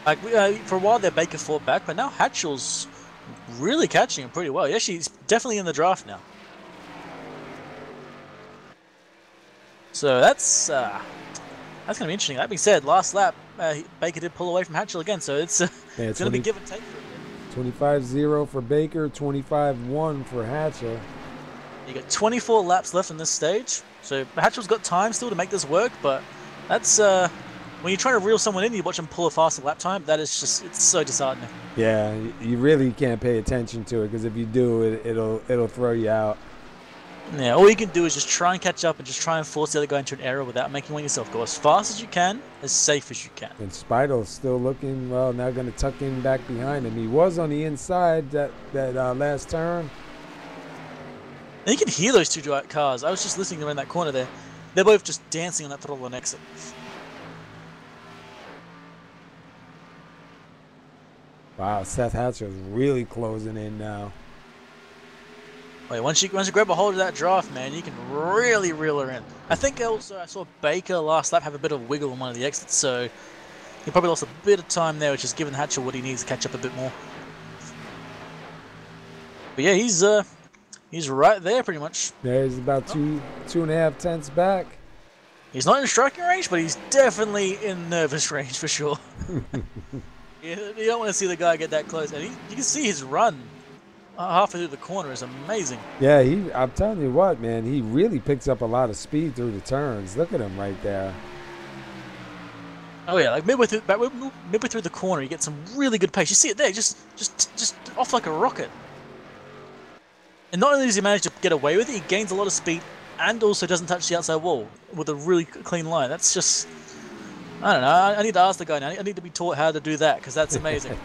Like for a while there, Baker fought back, but now Hatchell's really catching him pretty well. Yeah, he's definitely in the draft now. So that's going to be interesting. That being said, last lap, Baker did pull away from Hatchell again, so it's going to be give and take for him. 25-0 for Baker, 25-1 for Hatchell. You got 24 laps left in this stage, so Hatchell's got time still to make this work, but that's when you're trying to reel someone in, you watch them pull a faster lap time. That is just, it's so disheartening. Yeah, you really can't pay attention to it because if you do, it'll throw you out. Yeah, all you can do is just try and catch up and just try and force the other guy into an error without making one yourself. Go as fast as you can, as safe as you can. And Spidle's still looking, well, now going to tuck in back behind him. He was on the inside that last turn. And you can hear those two cars. I was just listening around that corner there. They're both just dancing on that throttle and exit. Wow, Seth Hatcher's really closing in now. Wait, once you grab a hold of that draft, man, you can really reel her in. I think also I saw Baker last lap have a bit of wiggle on one of the exits, so he probably lost a bit of time there, which has given Hatcher what he needs to catch up a bit more. But yeah, he's He's right there, pretty much. Yeah, he's about two and a half tenths back. He's not in striking range, but he's definitely in nervous range for sure. You don't want to see the guy get that close. And you can see his run halfway through the corner is amazing. Yeah, I'm telling you what, man, he really picks up a lot of speed through the turns. Look at him right there. Oh yeah, like midway through the corner, you get some really good pace. You see it there, just off like a rocket. And not only does he manage to get away with it, he gains a lot of speed and also doesn't touch the outside wall with a really clean line. That's just, I don't know. I need to ask the guy now. I need to be taught how to do that because that's amazing.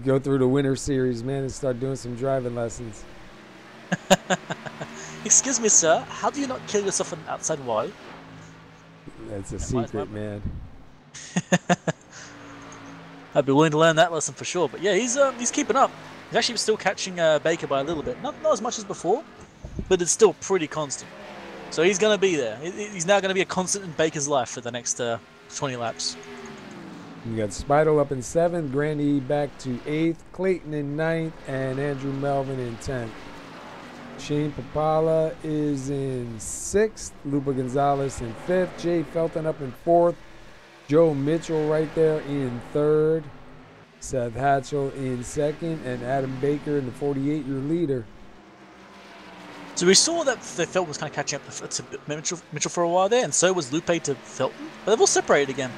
Go through the winter series, man, and start doing some driving lessons. Excuse me, sir. How do you not kill yourself on the outside wall? That's a secret, man. I'd be willing to learn that lesson for sure. But yeah, he's keeping up. He's actually still catching Baker by a little bit. Not as much as before, but it's still pretty constant. So he's going to be there. He's now going to be a constant in Baker's life for the next 20 laps. You got Speidel up in 7th, Grandy back to 8th, Clayton in 9th, and Andrew Melvin in 10th. Shane Papala is in 6th, Lupa Gonzalez in 5th, Jay Felton up in 4th, Joe Mitchell right there in 3rd, Seth Hatchell in 2nd, and Adam Baker in the 48-year leader. So we saw that Felton was kind of catching up to Mitchell for a while there, and so was Lupe to Felton, but they've all separated again.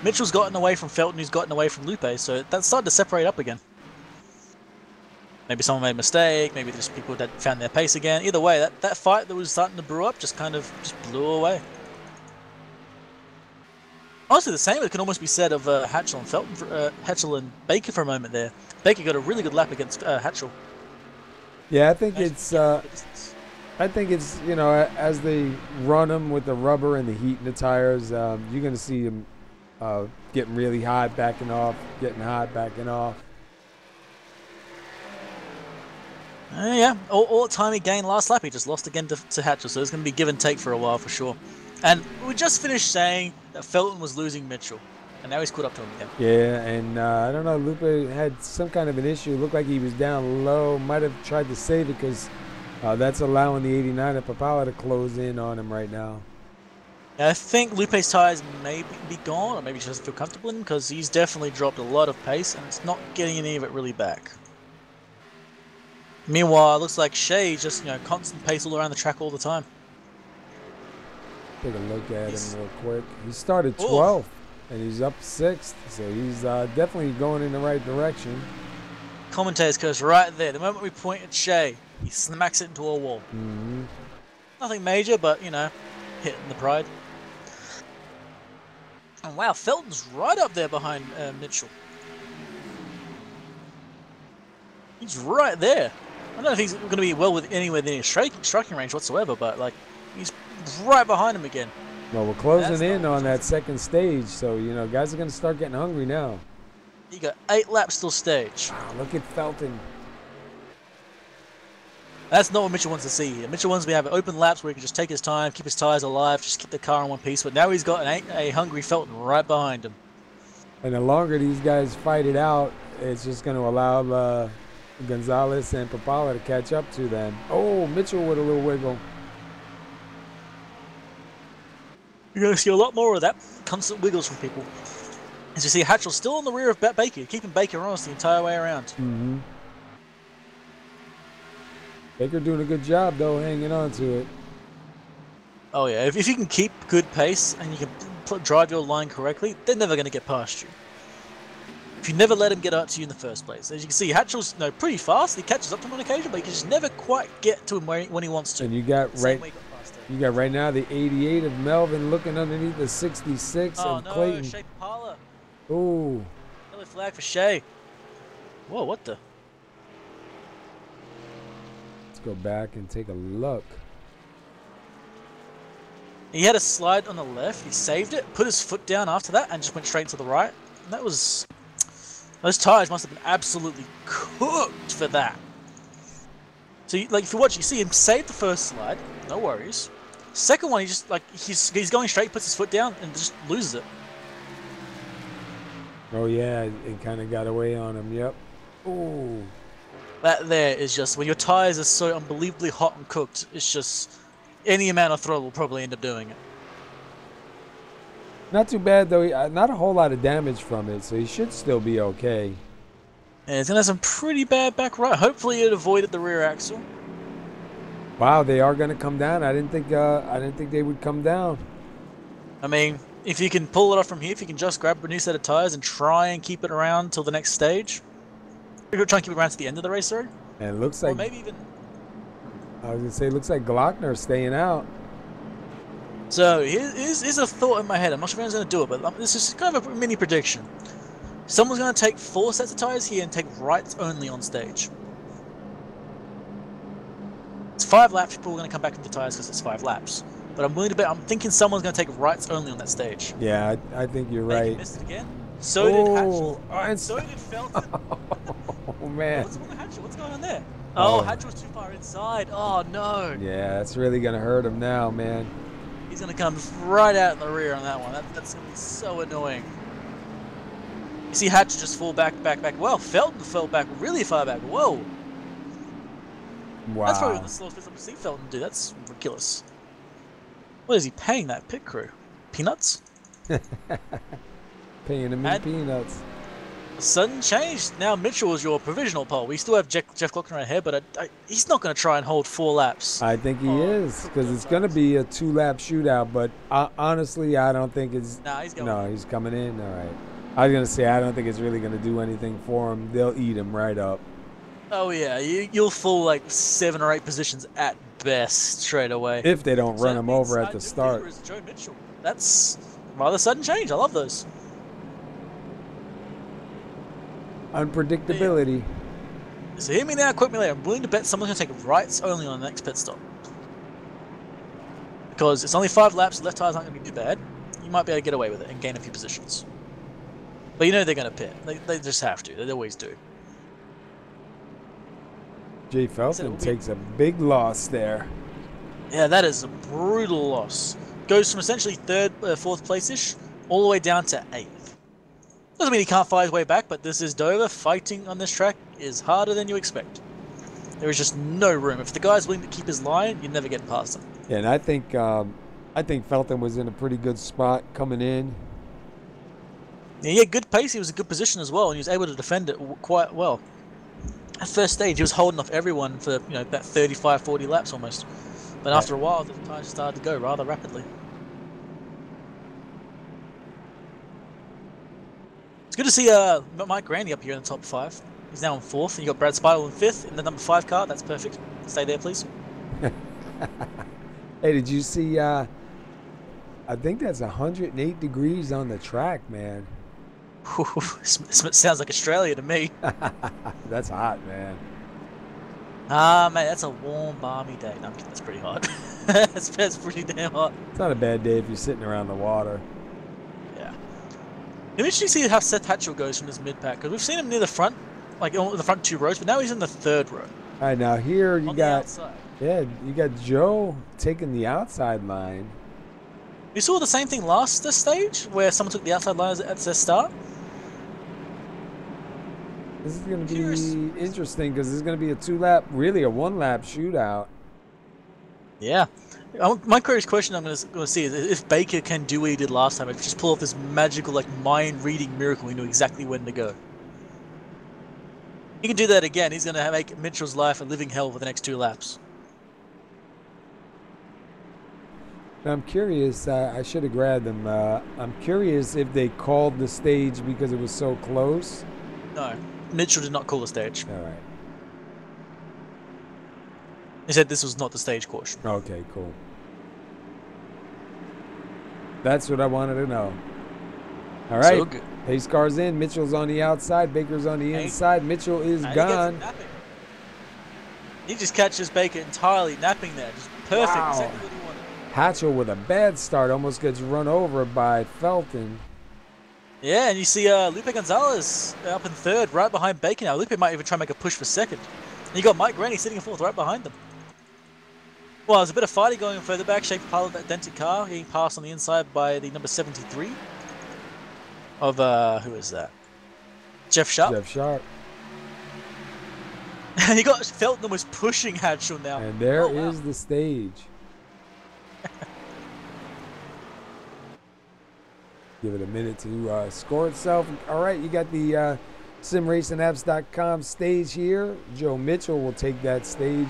Mitchell's gotten away from Felton, who's gotten away from Lupe, so that's started to separate up again. Maybe someone made a mistake, maybe just people that found their pace again. Either way, that fight that was starting to brew up just blew away. Honestly, the same can almost be said of Hatchell and Felton, Hatchell and Baker for a moment there. Baker got a really good lap against Hatchell. Yeah, I think it's you know, as they run them with the rubber and the heat in the tires, you're going to see them getting really hot, backing off, getting hot, backing off. Yeah, all the time he gained last lap, he just lost again to Hatchell, so it's going to be give and take for a while for sure. And we just finished saying that Felton was losing Mitchell, and now he's caught up to him again. Yeah, and I don't know, Lupe had some kind of an issue. It looked like he was down low, might have tried to save it because that's allowing the 89 of Papala to close in on him right now. I think Lupe's tires may be gone, or maybe he doesn't feel comfortable in them because he's definitely dropped a lot of pace, and it's not getting any of it really back. Meanwhile, it looks like Shea just, constant pace all around the track all the time. Take a look at him real quick. He started 12th, and he's up 6th, so he's definitely going in the right direction. Commentators curse right there. The moment we point at Shea, he smacks it into a wall. Mm-hmm. Nothing major, but, hitting the pride. And wow, Felton's right up there behind Mitchell. He's right there. I don't know if he's going to be anywhere near striking range whatsoever, but he's right behind him again. Well, we're closing in on that second stage, so guys are going to start getting hungry now. You got 8 laps till stage. Wow, look at Felton. That's not what Mitchell wants to see here. Mitchell wants to have open laps where he can just take his time, keep his tires alive, just keep the car in one piece. But now he's got a hungry Felton right behind him. And the longer these guys fight it out, it's just going to allow Gonzalez and Papala to catch up to them. Oh, Mitchell with a little wiggle. You're going to see a lot more of that. Constant wiggles from people. As you see, Hatchell still on the rear of Baker, keeping Baker honest the entire way around. Mm-hmm. Baker doing a good job, though, hanging on to it. Oh, yeah. If you can keep good pace and you can drive your line correctly, they're never going to get past you. If you never let him get out to you in the first place. As you can see, Hatchell's pretty fast. He catches up to him on occasion, but he can just never quite get to him when he wants to. And you got right now the 88 of Melvin looking underneath the 66 of Clayton. Shea Papala. Ooh. Yellow flag for Shea. Whoa, what the? Let's go back and take a look. He had a slide on the left. He saved it, put his foot down after that, and just went straight to the right. And that was... Those tires must have been absolutely cooked for that. So, if you watch, you see him save the first slide, no worries. Second one, he just he's going straight, puts his foot down, and just loses it. Oh yeah, it kind of got away on him. Yep. Ooh. That there is just when your tires are so unbelievably hot and cooked. It's just any amount of throttle will probably end up doing it. Not too bad though. Not a whole lot of damage from it, so he should still be okay. And it's gonna have some pretty bad back right. Hopefully, it avoided the rear axle. Wow, they are gonna come down. I didn't think they would come down. I mean, if you can pull it off from here, if you can just grab a new set of tires and try and keep it around till the next stage. We're trying to keep it around to the end of the race, sorry. And it looks like, or maybe even. I was gonna say, it looks like Glockner's staying out. So here's a thought in my head. I'm not sure if anyone's going to do it, but this is kind of a mini prediction. Someone's going to take 4 sets of tires here and take rights only on stage. It's 5 laps. People are going to come back into tires because it's 5 laps. But I'm willing to bet. I'm thinking someone's going to take rights only on that stage. Yeah, I think you're right. Missed it again. So did Hatchell. And so did Felton. Oh man. What's going on there? Oh, Hatchell was too far inside. Oh no. Yeah, that's really going to hurt him now, man. He's going to come right out in the rear on that one. That's going to be so annoying. You see Hatch just fall back. Well, Felton fell back really far back. Whoa. Wow. That's probably one of the slowest bits I've seen Felton do. That's ridiculous. What is he paying that pit crew? Peanuts? Paying him in peanuts. A sudden change. Now Mitchell is your provisional pole. We still have Jeff Glockner ahead, but he's not going to try and hold 4 laps. I think he is, because it's going to be a 2-lap shootout. But honestly, I don't think it's. Nah, he's going. No, he's coming in. All right. I was going to say, I don't think it's really going to do anything for him. They'll eat him right up. Oh yeah, you'll fall like 7 or 8 positions at best straight away. If they don't run him over at the start. Joe Mitchell. That's rather sudden change. I love those. Unpredictability. So hear me now, quote me later. I'm willing to bet someone's going to take rights only on the next pit stop. Because it's only 5 laps, left tires aren't going to be too bad. You might be able to get away with it and gain a few positions. But you know they're going to pit. They just have to. They always do. Jay Felton takes a big loss there. Yeah, that is a brutal loss. Goes from essentially 3rd, 4th place-ish, all the way down to 8th. Doesn't mean he can't fight his way back, but this is Dover. Fighting on this track is harder than you expect. There is just no room. If the guy's willing to keep his line, you're never getting past him. Yeah, and I think Felton was in a pretty good spot coming in. Yeah, he had good pace. He was in a good position as well, and he was able to defend it quite well. At first stage, he was holding off everyone for about 35, 40 laps almost. But after a while, the tires started to go rather rapidly. It's good to see Mike Grandy up here in the top 5. He's now in 4th. And you got Brad Spital in 5th in the number 5 car. That's perfect. Stay there, please. Hey, did you see? I think that's 108 degrees on the track, man. Sounds like Australia to me. That's hot, man. Mate, that's a warm, balmy day. No, I'm kidding, that's pretty hot. that's pretty damn hot. It's not a bad day if you're sitting around the water. Yeah. It'll be interesting to see how Seth Hatchell goes from this mid-pack, because we've seen him near the front, like on the front 2 rows, but now he's in the 3rd row. All right, now here you got, you got Joe taking the outside line. We saw the same thing last stage, where someone took the outside line at the start. This is going to be interesting because this is going to be a 2-lap, really a 1-lap shootout. Yeah. My curious question I'm going to see is if Baker can do what he did last time, if just pull off this magical, like, mind-reading miracle, he knew exactly when to go. He can do that again. He's going to make Mitchell's life a living hell for the next 2 laps. I'm curious. I should have grabbed them. I'm curious if they called the stage because it was so close. No. Mitchell did not call the stage. All right. He said this was not the stage caution. Okay, cool. That's what I wanted to know. All right. So good. Pace car's in. Mitchell's on the outside. Baker's on the inside. Mitchell is gone. He just catches Baker entirely napping there. Just perfect. Wow. Exactly what he wanted. Hatchell with a bad start almost gets run over by Felton. Yeah, and you see Lupe Gonzalez up in 3rd, right behind Baker now. Lupe might even try and make a push for 2nd. And you got Mike Granny sitting in 4th, right behind them. Well, there's a bit of fighting going further back. Shape pile of that dented car, getting passed on the inside by the number 73 of who is that? Jeff Sharp. Jeff Sharp. He got Felton was pushing Hatchell now. And there Oh, wow. is the stage. Give it a minute to score itself. All right, you got the simracingapps.com stage here. Joe Mitchell will take that stage.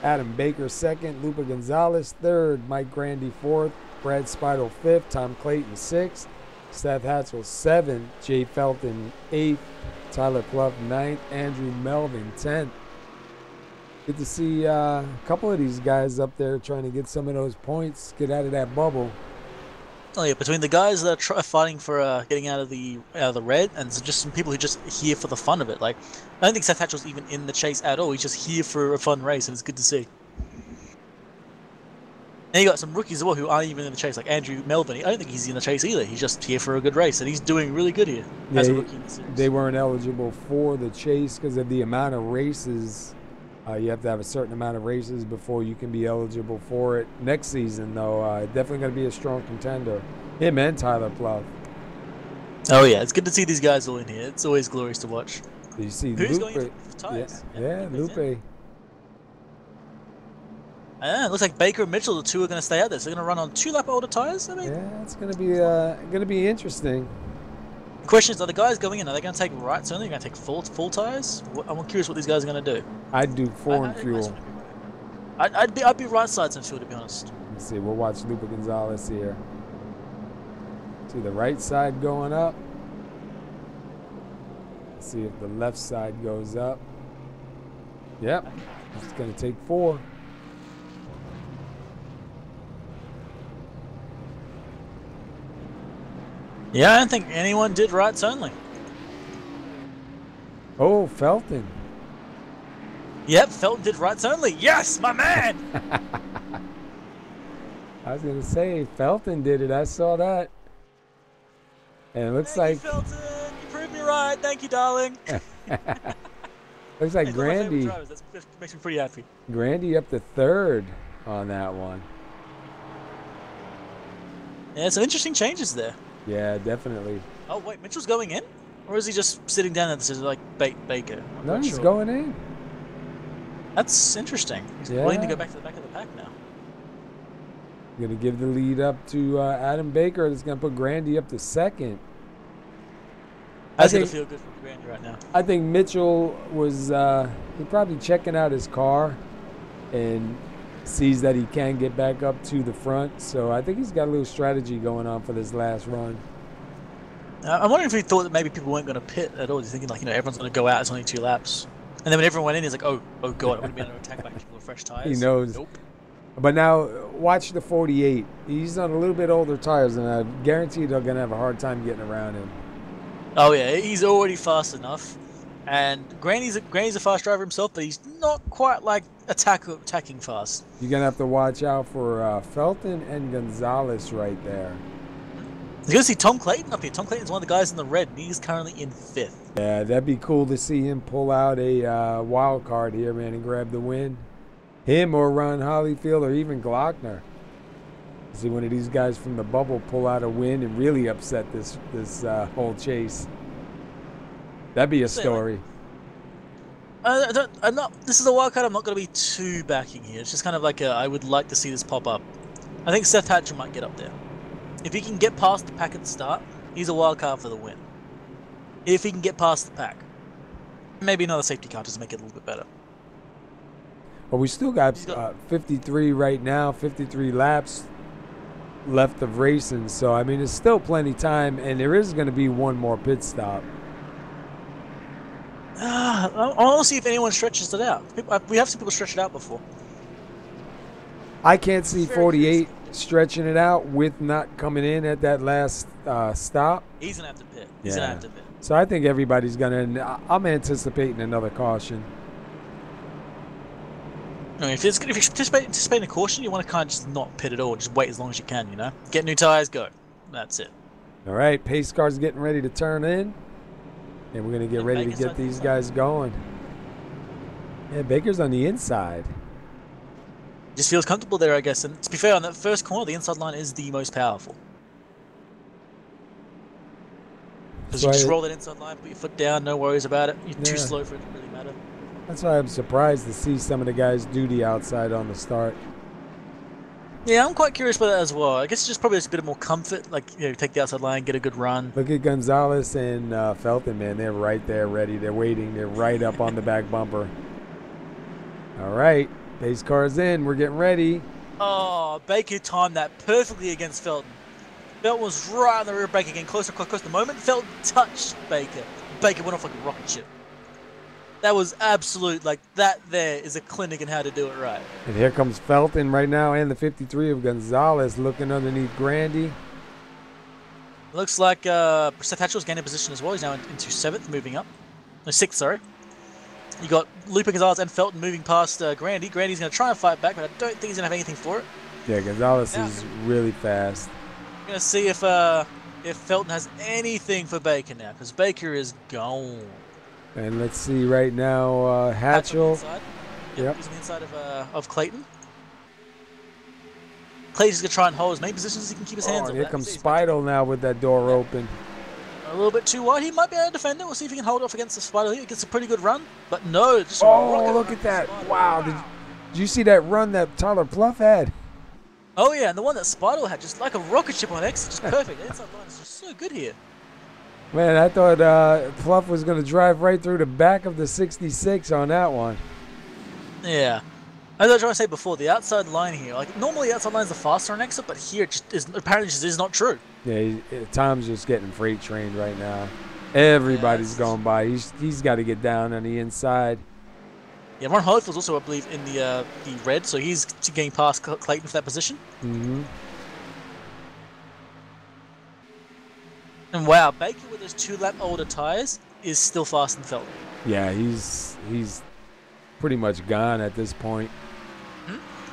Adam Baker second. Lupa Gonzalez third. Mike Grandy fourth. Brad Spidle fifth. Tom Clayton sixth. Seth Hatchell seventh. Jay Felton eighth. Tyler Pluff ninth. Andrew Melvin 10th. Good to see a couple of these guys up there trying to get some of those points, get out of that bubble. Oh yeah, between the guys that are fighting for getting out of the red, and just some people who just here for the fun of it. Like, I don't think Seth Hatchell's even in the chase at all. He's just here for a fun race, and it's good to see. And you got some rookies as well who aren't even in the chase, like Andrew Melvin. I don't think he's in the chase either. He's just here for a good race, and he's doing really good here as a rookie in the series. They weren't eligible for the chase because of the amount of races. You have to have a certain amount of races before you can be eligible for it. Next season, though, definitely going to be a strong contender. Him and Tyler Pluff. Oh yeah, it's good to see these guys all in here. It's always glorious to watch. You see Who's Lupe. going for tires? Yeah, Lupe. It looks like Baker and Mitchell, the two, are going to stay out there. So they're going to run on 2-lap older tires. I mean, yeah, it's going to be interesting. The question is, are the guys going in? Are they going to take rights only? Are they going to take full tires? I'm curious what these guys are going to do. I'd do foreign fuel. I'd be right sides in fuel, to be honest. Let's see. We'll watch Lupa Gonzalez here. See the right side going up. Let's see if the left side goes up. Yep. It's going to take 4. Yeah, I don't think anyone did rights only. Oh, Felton. Yep, Felton did rights only. Yes, my man! I was going to say, Felton did it. I saw that. And it looks Thank like... you, Felton. You proved me right. Thank you, darling. Looks like Grandy. That makes me pretty happy. Grandy up to 3rd on that one. Yeah, some interesting changes there. Yeah, definitely. Oh, wait, Mitchell's going in? Or is he just sitting down at this like Baker? No, he's going in. That's interesting. He's willing to go back to the back of the pack now. Going to give the lead up to Adam Baker. That's going to put Grandy up to 2nd. That's going to feel good for Grandy right now. I think Mitchell was he probably checking out his car and sees that he can get back up to the front. So I think he's got a little strategy going on for this last run. I'm wondering if he thought that maybe people weren't going to pit at all. He's thinking like, everyone's going to go out. It's only 2 laps. And then when everyone went in, he's like, oh God, I'm going to be able to attack back people with fresh tires. He knows. Nope. But now watch the 48. He's on a little bit older tires, and I guarantee they're going to have a hard time getting around him. Oh yeah, he's already fast enough. And Granny's a fast driver himself, but he's not quite like attacking fast. You're going to have to watch out for Felton and Gonzalez right there. You're going to see Tom Clayton up here. Tom Clayton's one of the guys in the red, and he's currently in 5th. Yeah, that'd be cool to see him pull out a wild card here, man, and grab the win. Him or Ron Hollyfield or even Glockner. See one of these guys from the bubble pull out a win and really upset this whole chase. That'd be a story. This is a wild card I'm not going to be too backing here. It's just kind of like I would like to see this pop up. I think Seth Hatchell might get up there. If he can get past the pack at the start, he's a wild card for the win. If he can get past the pack. Maybe another safety car to make it a little bit better. Well, we still got 53 right now, 53 laps left of racing. So, I mean, it's still plenty time, and there is going to be one more pit stop. I want to see if anyone stretches it out. We have seen people stretch it out before. I can't see 48 stretching it out with not coming in at that last stop. He's going to have to pit. He's going to have to pit. So I think everybody's going to – I'm anticipating another caution. No, if you participate in a caution, you want to kind of just not pit at all. Just wait as long as you can, Get new tires, go. That's it. All right, pace car's getting ready to turn in. And we're going to get ready to get these guys going. Yeah, Baker's on the inside. Just feels comfortable there, I guess. And to be fair, on that first corner, the inside line is the most powerful. Because you just roll that inside line, put your foot down, no worries about it. You're too slow for it to really matter. That's why I'm surprised to see some of the guys do the outside on the start. Yeah, I'm quite curious about that as well. I guess it's just probably just a bit more comfort, like, you know, take the outside line, get a good run. Look at Gonzalez and Felton, man. They're right there ready. They're waiting. They're right up on the back bumper. All right. Pace car's in. We're getting ready. Oh, Baker timed that perfectly against Felton. Felton was right on the rear brake again, closer, closer, closer. The moment Felton touched Baker, Baker went off like a rocket ship. That was absolute, like, that there is a clinic in how to do it right. And here comes Felton right now, and the 53 of Gonzalez looking underneath Grandy. Looks like Seth Hatchell's gaining position as well. He's now into 7th, moving up. No, 6th, sorry. You got Lupe Gonzalez and Felton moving past Grandy. Grandy's going to try and fight back, but I don't think he's going to have anything for it. Yeah, Gonzalez is really fast. We're going to see if Felton has anything for Baker now, because Baker is gone. And let's see right now, Hatchell. Yep. He's on the inside of Clayton. Clayton's going to try and hold as many positions as he can keep his hands on. Here comes Spidel now with that door open. A little bit too wide. He might be able to defend it. We'll see if he can hold off against the Spidel. He gets a pretty good run. But no. Just look at that. Wow. Did you see that run that Tyler Pluff had? Oh, yeah. And the one that Spidel had, just like a rocket ship on X. Just perfect. The inside line is just so good here. Man, I thought Pluff was going to drive right through the back of the 66 on that one. Yeah. As I was trying to say before, the outside line here, like normally outside lines are faster on exit, but here it just is, apparently just is not true. Yeah, Tom's just getting freight trained right now. Everybody's going by. He's got to get down on the inside. Yeah, Ron Holyfield's also, I believe, in the red, so he's getting past Clayton for that position. Mm-hmm. And wow, Baker with his 2-lap older tires is still faster than Felton. Yeah, he's pretty much gone at this point.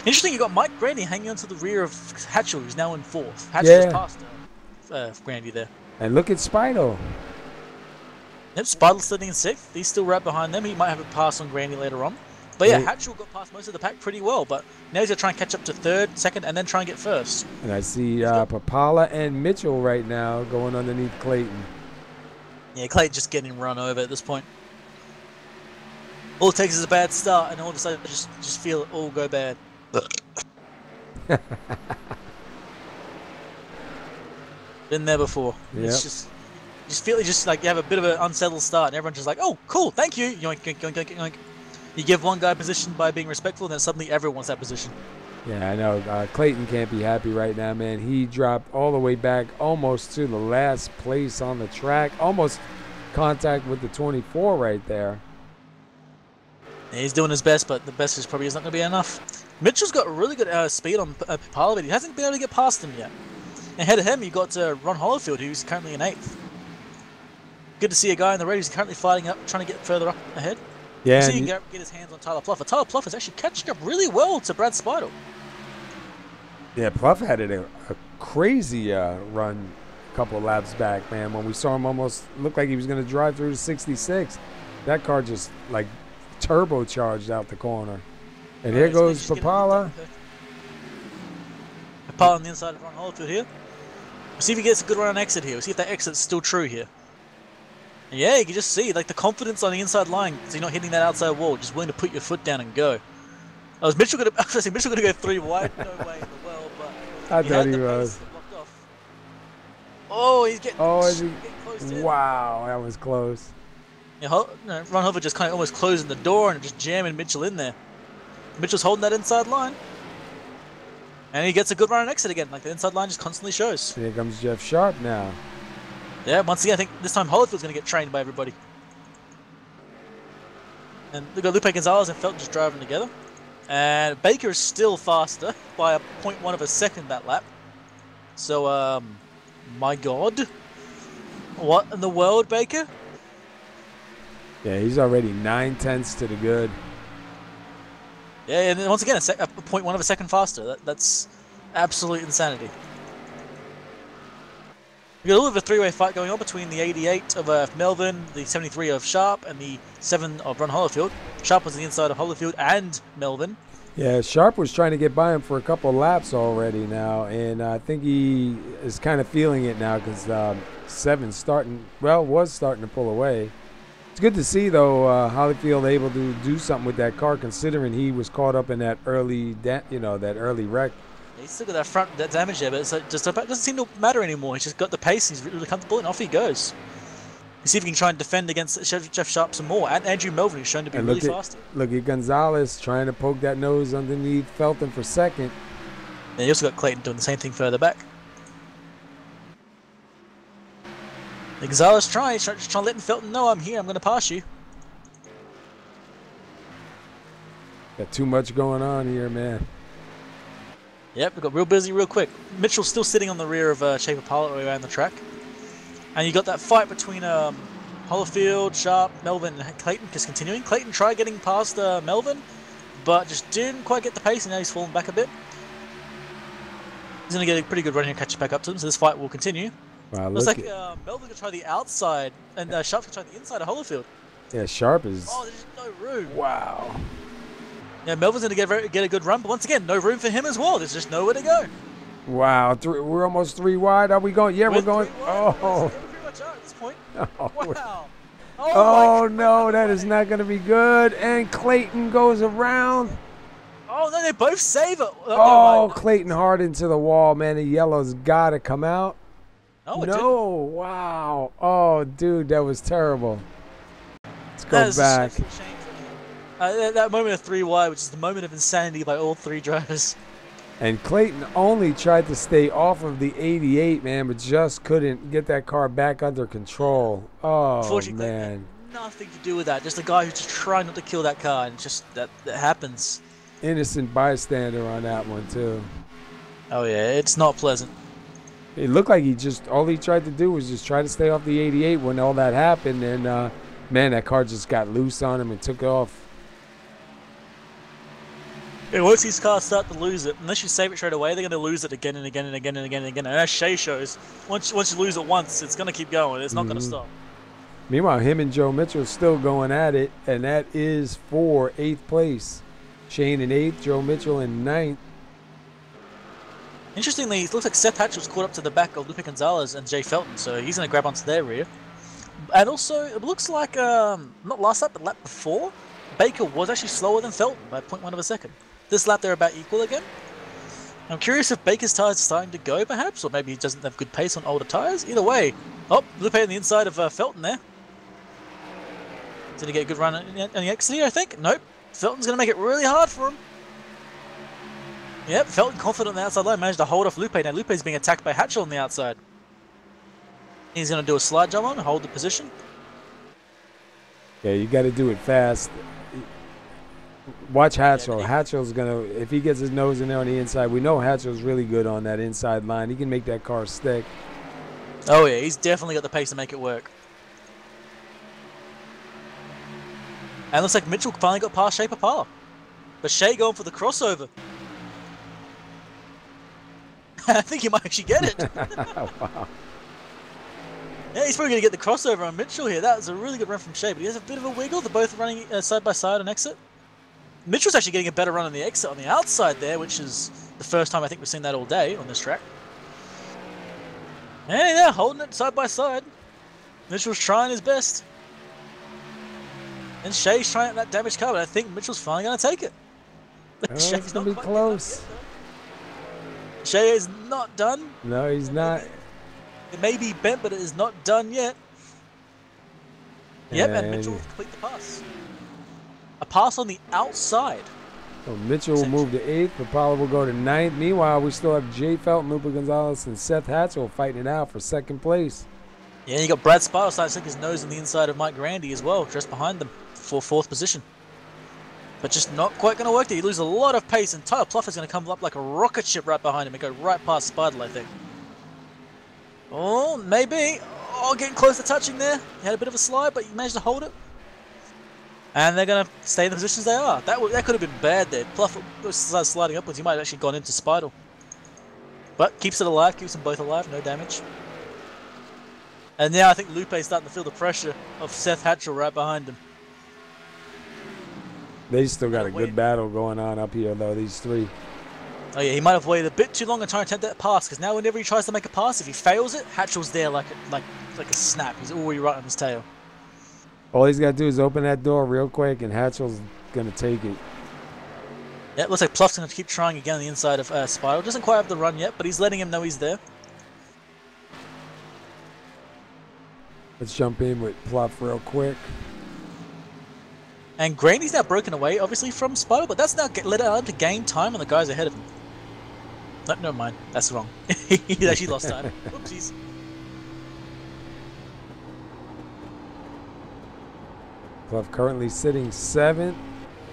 Interesting, you got Mike Grandy hanging onto the rear of Hatchell, who's now in 4th. Hatchell just passed Grandy there. And look at Spidel. Yep, Spidel's sitting in 6th. He's still right behind them. He might have a pass on Grandy later on. But yeah, Hatchell got past most of the pack pretty well, but now he's going to try and catch up to 3rd, 2nd, and then try and get 1st. And I see Papala and Mitchell right now going underneath Clayton. Yeah, Clayton just getting run over at this point. All it takes is a bad start, and all of a sudden just feel it all go bad. Been there before. Yep. It's just feel like you have a bit of an unsettled start, and everyone's just like, "Oh, cool, thank you." Yoink, yoink, yoink, yoink, yoink. You give one guy position by being respectful, then suddenly everyone wants that position. Yeah, I know. Clayton can't be happy right now, man. He dropped all the way back almost to the last place on the track. Almost contact with the 24 right there. Yeah, he's doing his best, but the best is probably not going to be enough. Mitchell's got really good speed on Papala, but he hasn't been able to get past him yet. And ahead of him, you got Ron Holyfield, who's currently in 8th. Good to see a guy in the red who's currently fighting up, trying to get further up ahead. Yeah, so you can get his hands on Tyler Pluff. Tyler Pluff is actually catching up really well to Brad Spidel. Yeah, Pluff had a crazy run a couple of laps back, man. When we saw him almost look like he was going to drive through the 66. That car just, like, turbocharged out the corner. And here goes Papala. Papala on the inside of Ron Holyfield here. We'll see if he gets a good run on exit here. We'll see if that exit's still true here. And yeah, you can just see, like, the confidence on the inside line, so you're not hitting that outside wall, just willing to put your foot down and go. Was Mitchell going to go 3 wide? No way in the world, but I thought he was. Off. Oh, he's getting, getting close to wow, that was close. Yeah, Ron Hover just kind of almost closing the door and just jamming Mitchell in there. Mitchell's holding that inside line. And he gets a good run on exit again, like the inside line just constantly shows. Here comes Jeff Sharp now. Yeah, once again, I think this time Holyfield's going to get trained by everybody. And we've got Lupe Gonzalez and Felton just driving together. And Baker is still faster by a 0.1 of a second that lap. So, my God. What in the world, Baker? Yeah, he's already 9/10 to the good. Yeah, and once again, a 0.1 of a second faster. That's absolute insanity. We've got a little bit of a 3-way fight going on between the 88 of Melvin, the 73 of Sharp, and the 7 of Ron Holyfield. Sharp was on the inside of Holyfield and Melvin. Yeah, Sharp was trying to get by him for a couple laps already now, and I think he is kind of feeling it now because 7 was starting to pull away. It's good to see, though, Holyfield able to do something with that car, considering he was caught up in that early, that early wreck. He's still got that front that damage there, but it's like just about doesn't seem to matter anymore. He's just got the pace. He's really comfortable, and off he goes. You see if he can try and defend against Jeff Sharp some more. And Andrew Melvin, who's shown to be really fast. Look at Gonzalez trying to poke that nose underneath Felton for second. And you also got Clayton doing the same thing further back. Gonzalez trying to let Felton know I'm here. I'm going to pass you. Got too much going on here, man. Yep, we got real busy real quick. Mitchell's still sitting on the rear of Shaper Pilot around the track. And you got that fight between Holyfield, Sharp, Melvin, and Clayton just continuing. Clayton tried getting past Melvin, but just didn't quite get the pace, and now he's fallen back a bit. He's going to get a pretty good run here and catch back up to him, so this fight will continue. Wow, looks like Melvin's going to try the outside, and Sharp's going to try the inside of Holyfield. Yeah, Sharp is... Oh, there's no room. Wow. Yeah, Melvin's going to get a good run, but once again, no room for him as well. There's just nowhere to go. Wow, we're almost 3 wide. Are we going? Yeah, we're going. Oh. We pretty much are at this point. Oh, wow. Oh no, that is not going to be good. And Clayton goes around. Oh, no, they both save it. Oh, Clayton hard into the wall, man. The yellow's got to come out. Oh, no, wow. Oh, dude, that was terrible. Let's go back. That moment of 3 wide, which is the moment of insanity by all 3 drivers. And Clayton only tried to stay off of the 88, man, but just couldn't get that car back under control. Oh, man. Nothing to do with that. Just a guy who's just trying not to kill that car, and just that happens. Innocent bystander on that one, too. Oh, yeah, it's not pleasant. It looked like all he tried to do was just try to stay off the 88 when all that happened. And, man, that car just got loose on him and took off. Yeah, once these cars start to lose it, unless you save it straight away, they're going to lose it again and again and again and again and again. And as Shea shows, once you lose it once, it's going to keep going. It's not going to stop. Meanwhile, him and Joe Mitchell still going at it, and that is for 8th place. Shane in 8th, Joe Mitchell in 9th. Interestingly, it looks like Seth Hatchell's caught up to the back of Lupe Gonzalez and Jay Felton, so he's going to grab onto their rear. And also, it looks like, not last lap, but lap before, Baker was actually slower than Felton by 0.1 of a second. This lap, they're about equal again. I'm curious if Baker's tyres are starting to go, perhaps, or maybe he doesn't have good pace on older tyres. Either way, oh, Lupe on the inside of Felton there. He's going to get a good run on the exit here, I think. Nope. Felton's going to make it really hard for him. Yep, Felton confident on the outside line, managed to hold off Lupe. Now Lupe's being attacked by Hatchell on the outside. He's going to do a slide jump on, hold the position. Yeah, you got to do it fast. Watch Hatchell. Hatchell's going to, if he gets his nose in there on the inside, we know Hatchell's really good on that inside line. He can make that car stick. Oh, yeah, he's definitely got the pace to make it work. And it looks like Mitchell finally got past Shea Papala. But Shea going for the crossover. I think he might actually get it. Wow. Yeah, he's probably going to get the crossover on Mitchell here. That was a really good run from Shea, but he has a bit of a wiggle. They're both running side by side on exit. Mitchell's actually getting a better run on the exit on the outside there, which is the first time I think we've seen that all day on this track. And yeah, holding it side by side. Mitchell's trying his best. And Shea's trying that damaged car, but I think Mitchell's finally going to take it. It's going to be close. Shea is not done. No, he's not. It may be bent, but it is not done yet. Yep, and Mitchell will complete the pass. A pass on the outside. So Mitchell will move to 8th. Papala will go to 9th. Meanwhile, we still have Jay Felton, Lupe Gonzalez, and Seth Hatchell fighting it out for 2nd place. Yeah, you got Brad Sparrow starting to stick his nose on the inside of Mike Grandy as well, just behind them for 4th position. But just not quite going to work there. You lose a lot of pace, and Tyler Pluffer's going to come up like a rocket ship right behind him and go right past Spider, I think. Oh, maybe. Oh, getting close to touching there. He had a bit of a slide, but he managed to hold it. And they're going to stay in the positions they are. That could have been bad there. Pluffer started sliding upwards. He might have actually gone into Spider. But keeps it alive, keeps them both alive, no damage. And now I think Lupe's starting to feel the pressure of Seth Hatchell right behind him. They still got a good battle going on up here, though, these 3. Oh yeah, he might have waited a bit too long and trying to attempt that pass, because now whenever he tries to make a pass, if he fails it, Hatchell's there like a snap. He's already right on his tail. All he's got to do is open that door real quick, and Hatchell's going to take it. Yeah, it looks like Pluff's going to keep trying again on the inside of Spiral. Doesn't quite have the run yet, but he's letting him know he's there. Let's jump in with Pluff real quick. And Granny's now broken away, obviously, from Spiral, but that's now let out to gain time on the guys ahead of him. No, never mind. That's wrong. He actually lost time. Oopsies. Pluff currently sitting 7th.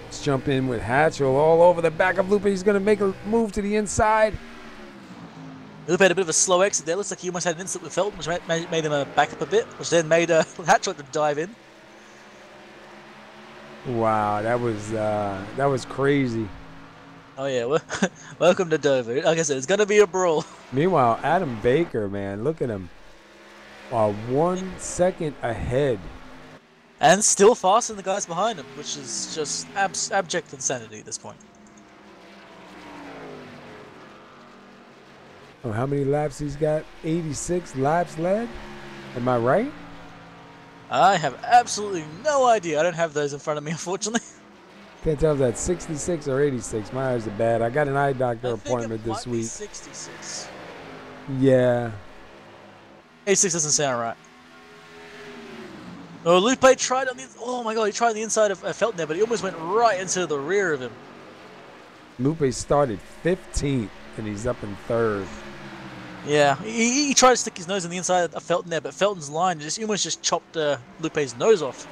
Let's jump in with Hatchell all over the back of Lupe. He's going to make a move to the inside. Lupe had a bit of a slow exit there. Looks like he almost had an incident with Felton, which made him back up a bit, which then made Hatchell to dive in. Wow, that was crazy. Oh yeah, welcome to Dover. Like I said, it's gonna be a brawl. Meanwhile, Adam Baker, man, look at him. 1 second ahead. And still faster than the guys behind him, which is just abject insanity at this point. Oh, how many laps he's got? 86 laps led? Am I right? I have absolutely no idea. I don't have those in front of me, unfortunately. Can't tell if that's 66 or 86. My eyes are bad. I got an eye doctor appointment this week. 66. Yeah. 86 doesn't sound right. Oh, Lupe tried on the... Oh my god, he tried on the inside of Felton there, but he almost went right into the rear of him. Lupe started 15th, and he's up in 3rd. Yeah, he tried to stick his nose on the inside of Felton there, but Felton's line almost just chopped Lupe's nose off.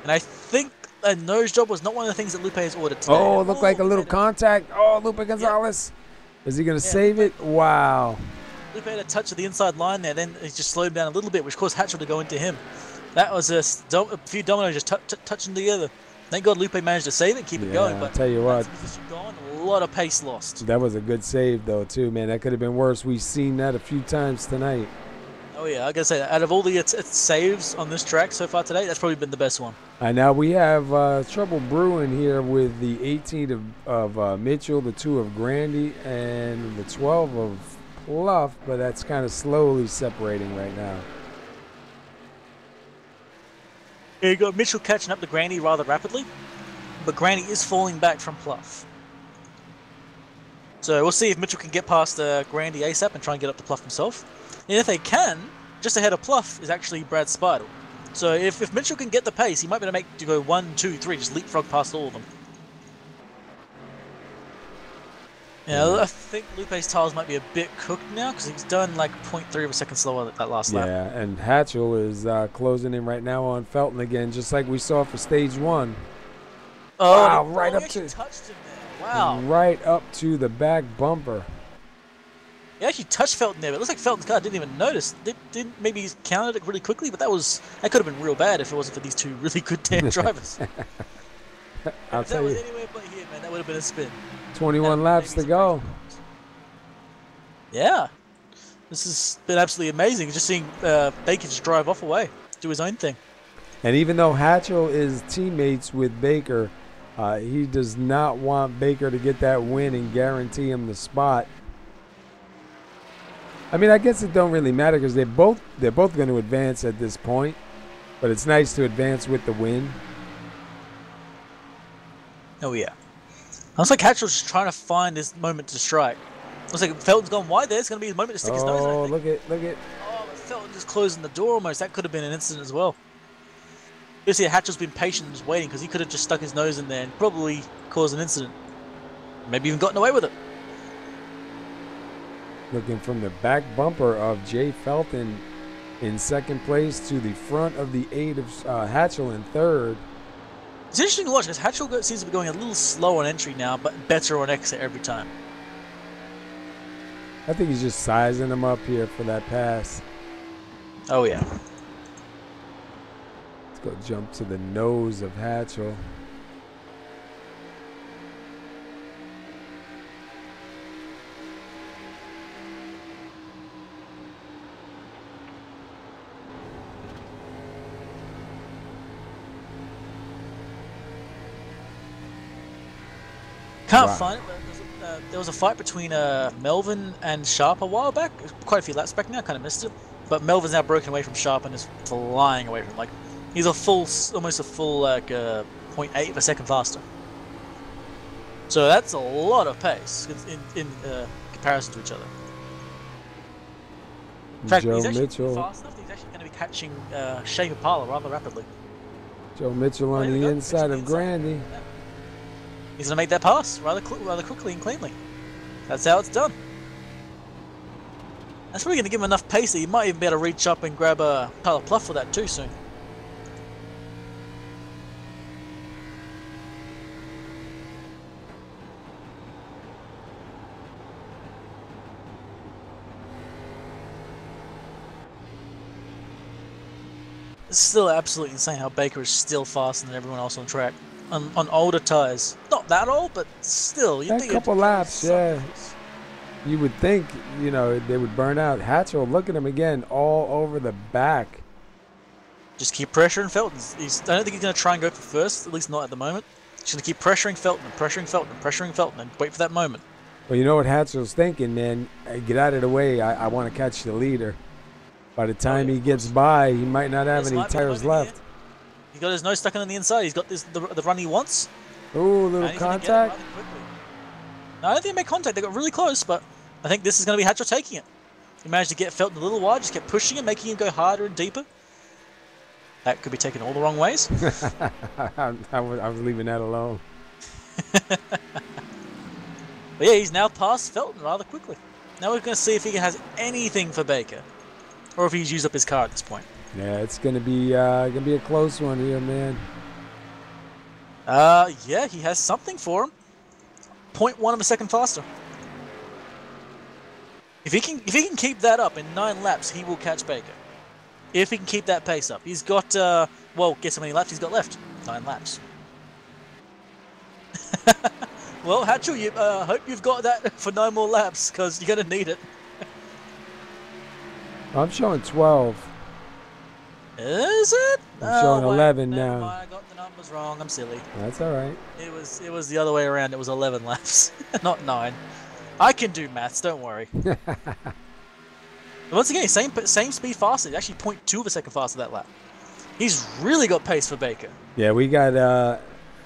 And I think a nose job was not one of the things that Lupe has ordered today. Oh, it looked like a little contact. Oh, Lupe Gonzalez. Yep. Is he going to save it? Wow. Lupe had a touch of the inside line there, then he just slowed him down a little bit, which caused Hatchell to go into him. That was a few dominoes just touching together. Thank God Lupe managed to save it and keep it going. But I'll tell you what. Gone, a lot of pace lost. That was a good save, though, too, man. That could have been worse. We've seen that a few times tonight. Oh, yeah. I got to say, out of all the saves on this track so far today, that's probably been the best one. And now we have trouble brewing here with the 18 of Mitchell, the 2 of Grandy, and the 12 of Pluff, but that's kind of slowly separating right now. Here you go, Mitchell catching up to Grandy rather rapidly, but Grandy is falling back from Pluff. So we'll see if Mitchell can get past Grandy ASAP and try and get up to Pluff himself. And if they can, just ahead of Pluff is actually Brad Spidle. So if Mitchell can get the pace, he might be able to make to go 1, 2, 3, just leapfrog past all of them. Yeah, I think Lupe's tires might be a bit cooked now because he's done like 0.3 of a second slower that last lap. Yeah, and Hatchell is closing in right now on Felton again, just like we saw for stage 1. Oh, wow, right up to touched him there. Wow, right up to the back bumper. He actually touched Felton there, but it looks like Felton's car didn't even notice. Maybe he counted it really quickly, but that could have been real bad if it wasn't for these 2 really good damn drivers. I'll tell you. If that was anywhere but here, man, that would have been a spin. 21 laps to go. Yeah. This has been absolutely amazing. Just seeing Baker just drive off away, do his own thing. And even though Hatchell is teammates with Baker, he does not want Baker to get that win and guarantee him the spot. I mean, I guess it don't really matter because they're both going to advance at this point, but it's nice to advance with the win. Oh yeah. Looks like Hatchell's just trying to find his moment to strike. Looks like Felton's gone wide there. It's going to be his moment to stick his nose in. Oh, look at. Oh, but Felton just closing the door almost. That could have been an incident as well. You see, Hatchell's been patient and just waiting because he could have just stuck his nose in there and probably caused an incident. Maybe even gotten away with it. Looking from the back bumper of Jay Felton in second place to the front of the 8 of Hatchell in third. It's interesting to watch because Hatchell seems to be going a little slow on entry now, but better on exit every time. I think he's just sizing him up here for that pass. Oh, yeah. Let's go jump to the nose of Hatchell. Can't find it, but there was a fight between Melvin and Sharp a while back. Quite a few laps back now, kind of missed it. But Melvin's now broken away from Sharp and is flying away from him. Like, He's a full, almost a full like 0.8 of a second faster. So that's a lot of pace in comparison to each other. In fact, Joe he's actually Mitchell. fast enough that he's actually going to be catching Shea Impala rather rapidly. Joe Mitchell on the inside of Grandy. Yeah. He's going to make that pass rather quickly and cleanly. That's how it's done. That's probably going to give him enough pace that he might even be able to reach up and grab a Tyler Pluff for that too soon. It's still absolutely insane how Baker is still faster than everyone else on track. On older tyres. Not that old, but still. A couple laps, yeah. You would think, you know, they would burn out. Hatchell, look at him again, all over the back. Just keep pressuring Felton. I don't think he's going to try and go for first, at least not at the moment. He's going to keep pressuring Felton and pressuring Felton and pressuring Felton and wait for that moment. Well, you know what Hatchell's thinking, man? Get out of the way. I want to catch the leader. By the time he gets by, he might not have any tires left. He's got his nose stuck in on the inside. He's got the run he wants. Ooh, a little contact. No, I don't think they made contact. They got really close, but I think this is going to be Hatchell taking it. He managed to get Felton a little wide, just kept pushing him, making him go harder and deeper. That could be taken all the wrong ways. I was leaving that alone. But yeah, he's now past Felton rather quickly. Now we're going to see if he has anything for Baker, or if he's used up his car at this point. Yeah, it's gonna be a close one here, man. Yeah, he has something for him. 0.1 of a second faster. If he can keep that up in 9 laps, he will catch Baker. If he can keep that pace up, he's got well, guess how many laps he's got left? 9 laps. Well, Hatchell, you hope you've got that for 9 more laps, because you're gonna need it. I'm showing 12. Is it? I'm showing 11 never now. mind, I got the numbers wrong. I'm silly. That's all right. It was the other way around. It was 11 laps, not 9. I can do maths. Don't worry. Once again, same speed faster. He's actually 0.2 of a second faster that lap. He's really got pace for Baker. Yeah, we got.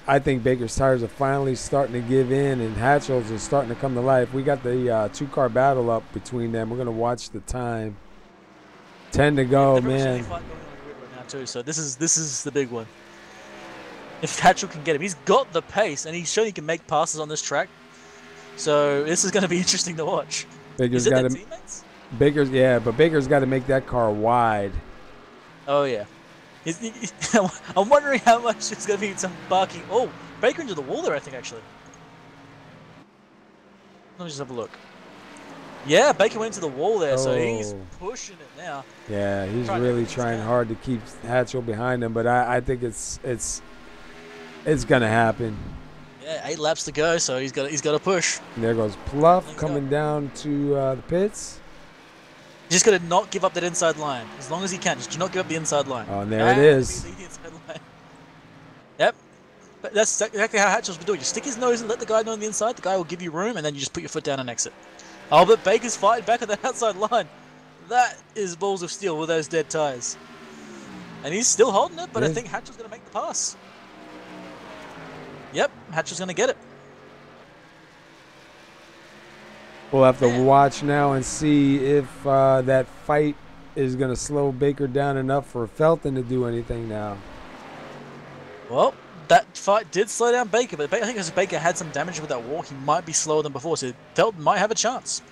I think Baker's tires are finally starting to give in, and Hatchell's are starting to come to life. We got the 2-car battle up between them. We're gonna watch the time. 10 to go, man. Too, so this is the big one. If Hatchell can get him, he's got the pace, and he's shown he can make passes on this track. So this is going to be interesting to watch. Baker's got to. But Baker's got to make that car wide. Oh yeah. I'm wondering how much it's going to be some barking. Oh, Baker into the wall there, I think actually. Let me just have a look. Yeah, Baker went to the wall there, so he's pushing it now. Yeah, he's really trying hard to keep Hatchell behind him, but I think it's gonna happen. Yeah, 8 laps to go, so he's got to push. And there goes Pluff coming down to the pits. You just got to not give up that inside line as long as he can. Just do not give up the inside line. Oh, and there it is. Yep. But that's exactly how Hatchell's been doing. You stick his nose and let the guy know on the inside. The guy will give you room, and then you just put your foot down and exit. Oh, but Baker's fighting back on that outside line. That is balls of steel with those dead tires. And he's still holding it, but I think Hatchell's going to make the pass. Yep, Hatchell's going to get it. We'll have to watch now and see if that fight is going to slow Baker down enough for Felton to do anything now. Well, that fight did slow down Baker, but I think because Baker had some damage with that walk, he might be slower than before, so Felton might have a chance.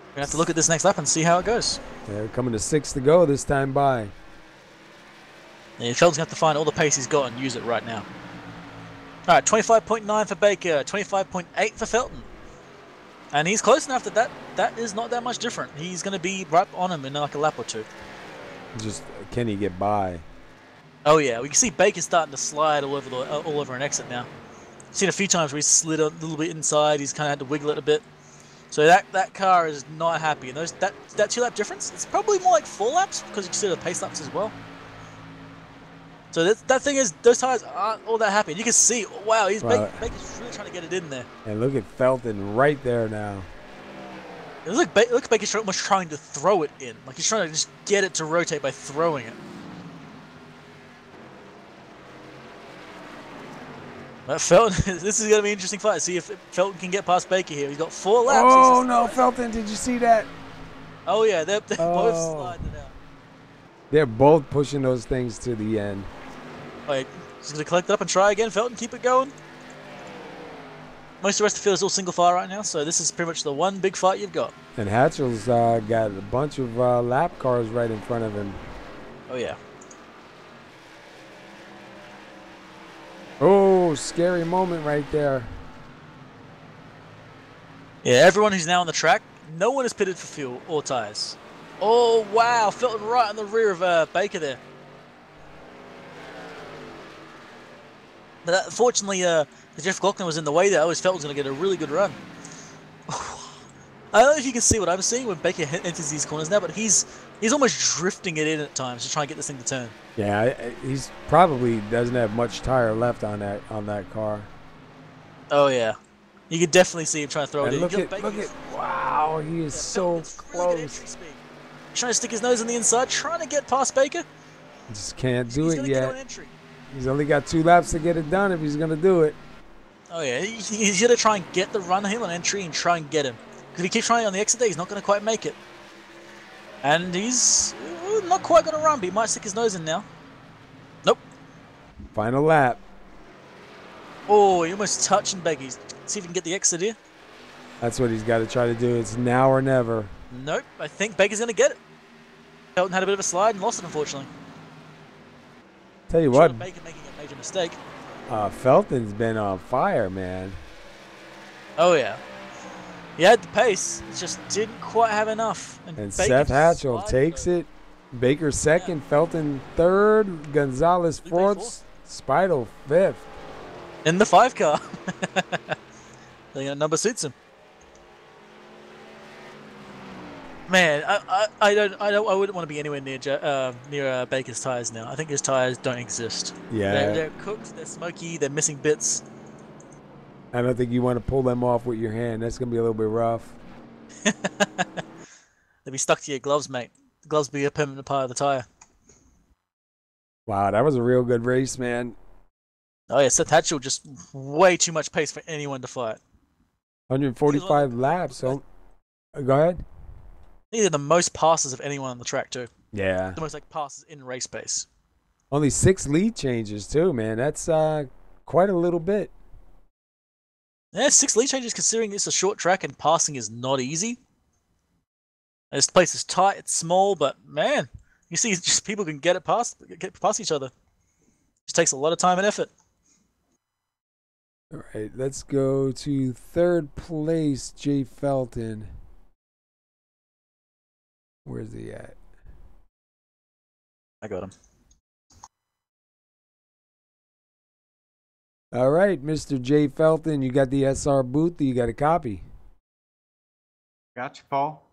We're going to have to look at this next lap and see how it goes. Yeah, coming to 6 to go this time by. Yeah, Felton's going to have to find all the pace he's got and use it right now. All right, 25.9 for Baker, 25.8 for Felton. And he's close enough that that is not that much different. He's going to be right on him in like a lap or two. Just can he get by? Oh yeah, we can see Baker starting to slide all over an exit now. I've seen a few times where he's slid a little bit inside. He's kind of had to wiggle it a bit. So that car is not happy. And that 2-lap difference, it's probably more like 4 laps because you consider the pace laps as well. So that thing is, those tires aren't all that happy. And you can see, wow, Baker's really trying to get it in there. And look at Felton right there now. It looks like Baker's almost trying to throw it in. Like he's trying to just get it to rotate by throwing it. But Felton, this is going to be an interesting fight. See if Felton can get past Baker here. He's got 4 laps. Oh, no, Felton, did you see that? Oh, yeah, they're both sliding it out. They're both pushing those things to the end. Wait, he's going to collect it up and try again. Felton, keep it going. Most of the rest of the field is all single file right now, so this is pretty much the one big fight you've got. And Hatchell's got a bunch of lap cars right in front of him. Oh, yeah. Oh, scary moment right there. Yeah, everyone who's now on the track, no one is pitted for fuel or tyres. Oh, wow, Felton right in the rear of Baker there. But unfortunately, Jeff Glockner was in the way there. I always felt was going to get a really good run. I don't know if you can see what I'm seeing when Baker enters these corners now, but he's almost drifting it in at times to try and get this thing to turn. Yeah, he's probably doesn't have much tire left on that car. Oh yeah, you could definitely see him trying to throw it in. Look at, wow, he is so close. He's trying to stick his nose on the inside, trying to get past Baker. Just can't do it yet. He's He's only got 2 laps to get it done if he's going to do it. Oh yeah, he's going to try and get the run hill on entry and try and get him. Because if he keeps trying on the exit there, he's not going to quite make it. And he's not quite going to run, but he might stick his nose in now. Nope. Final lap. Oh, he almost touching Baker. See if he can get the exit here. That's what he's got to try to do. It's now or never. Nope, I think Baker's going to get it. Felton had a bit of a slide and lost it, unfortunately. Tell you what, Baker making a major mistake. Felton's been on fire, man. Oh yeah, he had the pace, just didn't quite have enough. And Seth Hatchell takes it. Baker second, yeah. Felton third, Gonzalez fourth, Speidel fifth. In the 5 car. The number suits him. Man, I wouldn't want to be anywhere near Baker's tires now. I think his tires don't exist. Yeah, they're cooked, they're smoky, they're missing bits. I don't think you want to pull them off with your hand. That's gonna be a little bit rough. They'll be stuck to your gloves, mate. The gloves be a permanent part of the tire. Wow, that was a real good race, man. Oh yeah, Seth Hatchell just way too much pace for anyone to fight. 145 laps. So, go ahead. These are the most passes of anyone on the track too. Yeah. The most like passes in race pace. Only 6 lead changes too, man. That's quite a little bit. Yeah, 6 lead changes considering it's a short track and passing is not easy. This place is tight, it's small, but man, you see just people can get past each other. It just takes a lot of time and effort. All right, let's go to 3rd place, Jay Felton. Where's he at? I got him. All right, Mr. Jay Felton, you got the SR booth. You got a copy. Gotcha, Paul.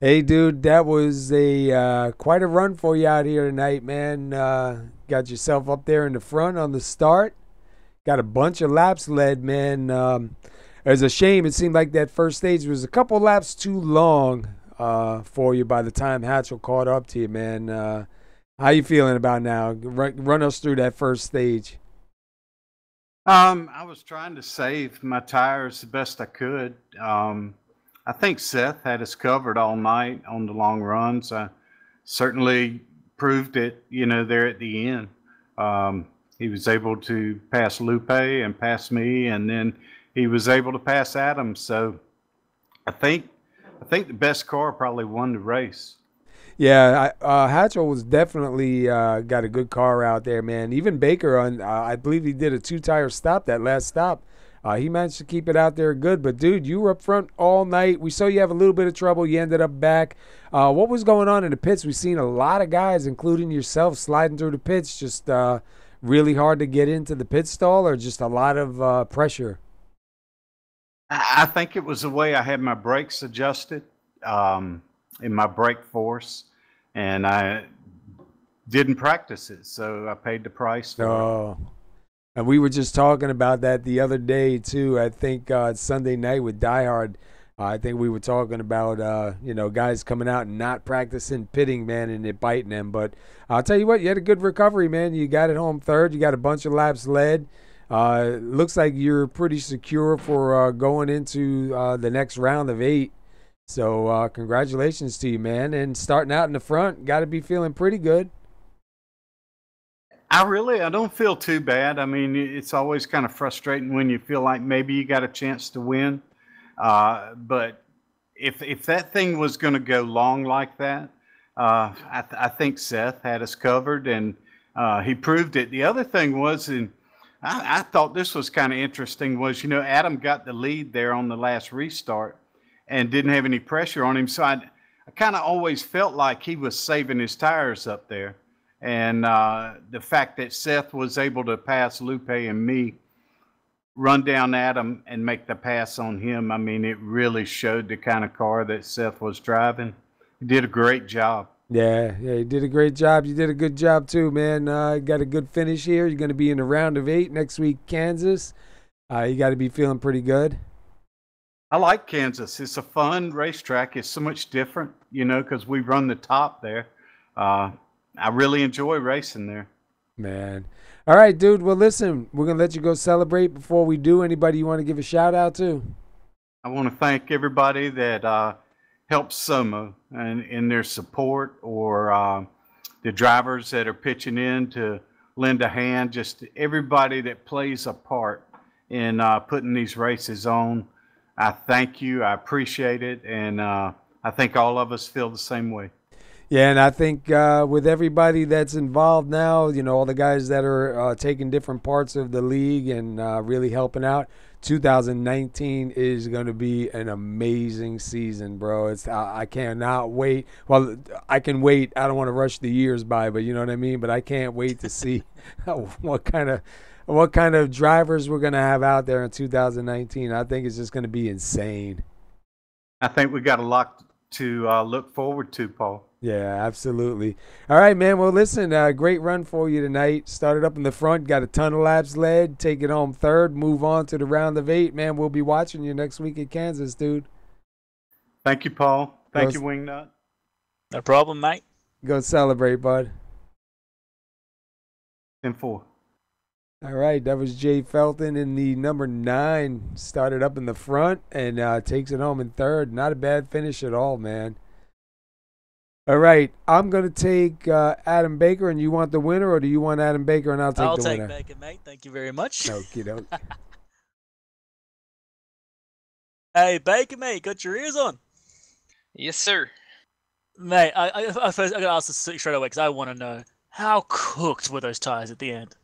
Hey, dude, that was a quite a run for you out here tonight, man. Got yourself up there in the front on the start. Got a bunch of laps led, man. It was a shame. It seemed like that first stage was a couple laps too long for you by the time Hatchell caught up to you, man. How you feeling about now? Run us through that first stage. I was trying to save my tires the best I could. I think Seth had us covered all night on the long runs. I certainly proved it, there at the end. He was able to pass Lupe and pass me, and then he was able to pass Adam. So I think the best car probably won the race. Yeah, Hatchell was definitely got a good car out there, man. Even Baker, I believe he did a 2-tire stop that last stop. He managed to keep it out there good. But, dude, you were up front all night. We saw you have a little bit of trouble. You ended up back. What was going on in the pits? We've seen a lot of guys, including yourself, sliding through the pits. Just really hard to get into the pit stall, or just a lot of pressure? I think it was the way I had my brakes adjusted in my brake force, and I didn't practice it, so I paid the price for it. And we were just talking about that the other day, too. I think Sunday night with Die Hard. I think we were talking about, guys coming out and not practicing pitting, man, and it biting them. But I'll tell you what, you had a good recovery, man. You got it home third. You got a bunch of laps led. Looks like you're pretty secure for going into the next round of 8. So congratulations to you, man. And starting out in the front, got to be feeling pretty good. I don't feel too bad. I mean, it's always kind of frustrating when you feel like maybe you got a chance to win. But if that thing was going to go long like that, I think Seth had us covered, and he proved it. The other thing was, and I thought this was kind of interesting, was Adam got the lead there on the last restart and didn't have any pressure on him. So I kind of always felt like he was saving his tires up there. And the fact that Seth was able to pass Lupe and me, run down Adam and make the pass on him, I mean, it really showed the kind of car that Seth was driving. He did a great job. Yeah, you did a great job. You did a good job too, man. Got a good finish here. You're going to be in the round of 8 next week, Kansas. You got to be feeling pretty good. I like Kansas. It's a fun racetrack. It's so much different, because we run the top there. I really enjoy racing there. Man. All right, dude. Well, listen, we're going to let you go celebrate. Before we do, anybody you want to give a shout out to? I want to thank everybody that helps SoMo and in their support, or the drivers that are pitching in to lend a hand, just everybody that plays a part in putting these races on. I thank you. I appreciate it. And I think all of us feel the same way. Yeah, and I think with everybody that's involved now, all the guys that are taking different parts of the league and really helping out, 2019 is going to be an amazing season, bro. I cannot wait. Well, I can wait. I don't want to rush the years by, but you know what I mean? But I can't wait to see what kind of drivers we're going to have out there in 2019. I think it's just going to be insane. I think we got a lot to look forward to, Paul. Yeah, absolutely. All right, man. Well, listen, great run for you tonight. Started up in the front, got a ton of laps led, take it home third, move on to the round of 8. Man, we'll be watching you next week at Kansas, dude. Thank you, Paul. Thank you, Wingnut. No problem, mate. Go celebrate, bud. 10-4. All right, that was Jay Felton in the number 9. Started up in the front and takes it home in third. Not a bad finish at all, man. All right, I'm going to take Adam Baker, and you want the winner, or do you want Adam Baker, and I'll take the winner? I'll take Baker, mate. Thank you very much. Okie doke. Hey, Baker, mate, got your ears on? Yes, sir. Mate, I got to ask this straight away because I want to know, how cooked were those tires at the end?